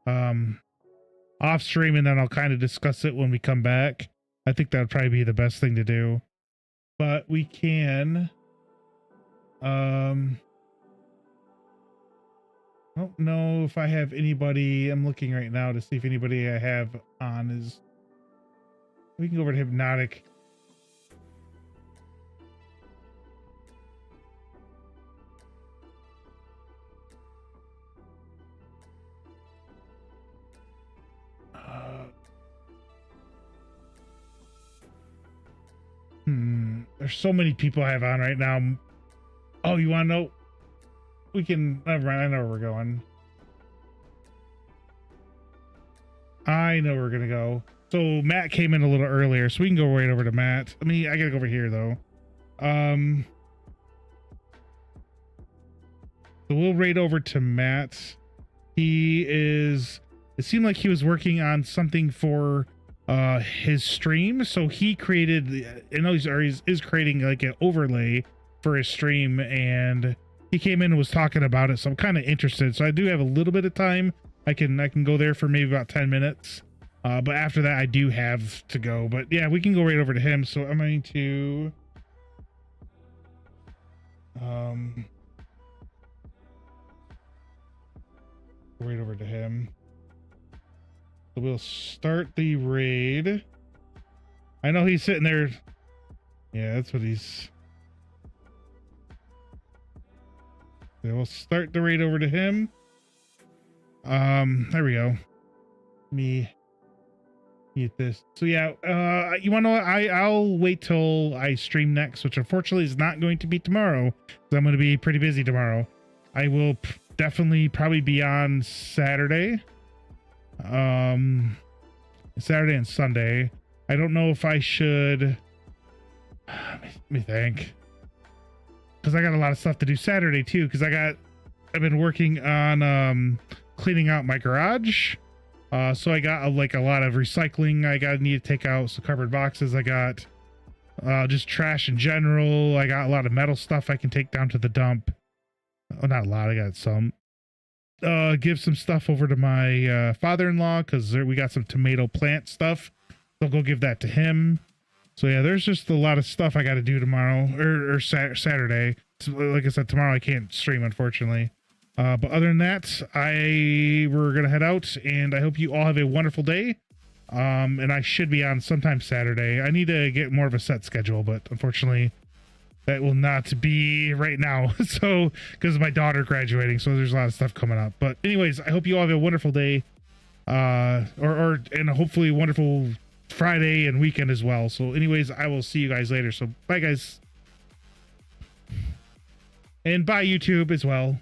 off stream, and then I'll kind of discuss it when we come back. I think that would probably be the best thing to do, but we can I don't know if I have anybody. I'm looking right now to see if anybody I have on is. We can go over to Hypnotic. There's so many people I have on right now. Oh, you want to know? We can. Never mind. I know where we're going. I know where we're gonna go. So Matt came in a little earlier, so we can go right over to Matt. I mean, I gotta go over here though. So we'll raid over to Matt. He is. It seemed like he was working on something for his stream, so he created. I know he's creating like an overlay for his stream, and he came in and was talking about it. So I'm kind of interested. So I do have a little bit of time. I can go there for maybe about 10 minutes. But after that, I do have to go. But yeah, we can go right over to him. So I'm going to go right over to him. So we'll start the raid. I know he's sitting there Yeah, that's what he's. Yeah, we'll start the raid over to him. There we go. Me mute this. So yeah, you want to know what? I'll wait till I stream next, which unfortunately is not going to be tomorrow, because I'm going to be pretty busy tomorrow. I will definitely probably be on Saturday. Saturday and Sunday. I don't know if I should. Let me think. Because I got a lot of stuff to do Saturday too. Because I've been working on cleaning out my garage. So I got like a lot of recycling I need to take out. So cardboard boxes. I got just trash in general. I got a lot of metal stuff I can take down to the dump. Oh, not a lot. I got some. Give some stuff over to my father-in-law because we got some tomato plant stuff. So I'll go give that to him. So yeah, there's just a lot of stuff I got to do tomorrow or Saturday. So, like I said, tomorrow I can't stream, unfortunately. But other than that, we're gonna head out, and I hope you all have a wonderful day. And I should be on sometime Saturday. I need to get more of a set schedule, but unfortunately, that will not be right now. So because of my daughter graduating, so there's a lot of stuff coming up. But anyways, I hope you all have a wonderful day, and hopefully a wonderful Friday and weekend as well. So anyways, I will see you guys later. So bye guys, and bye YouTube as well.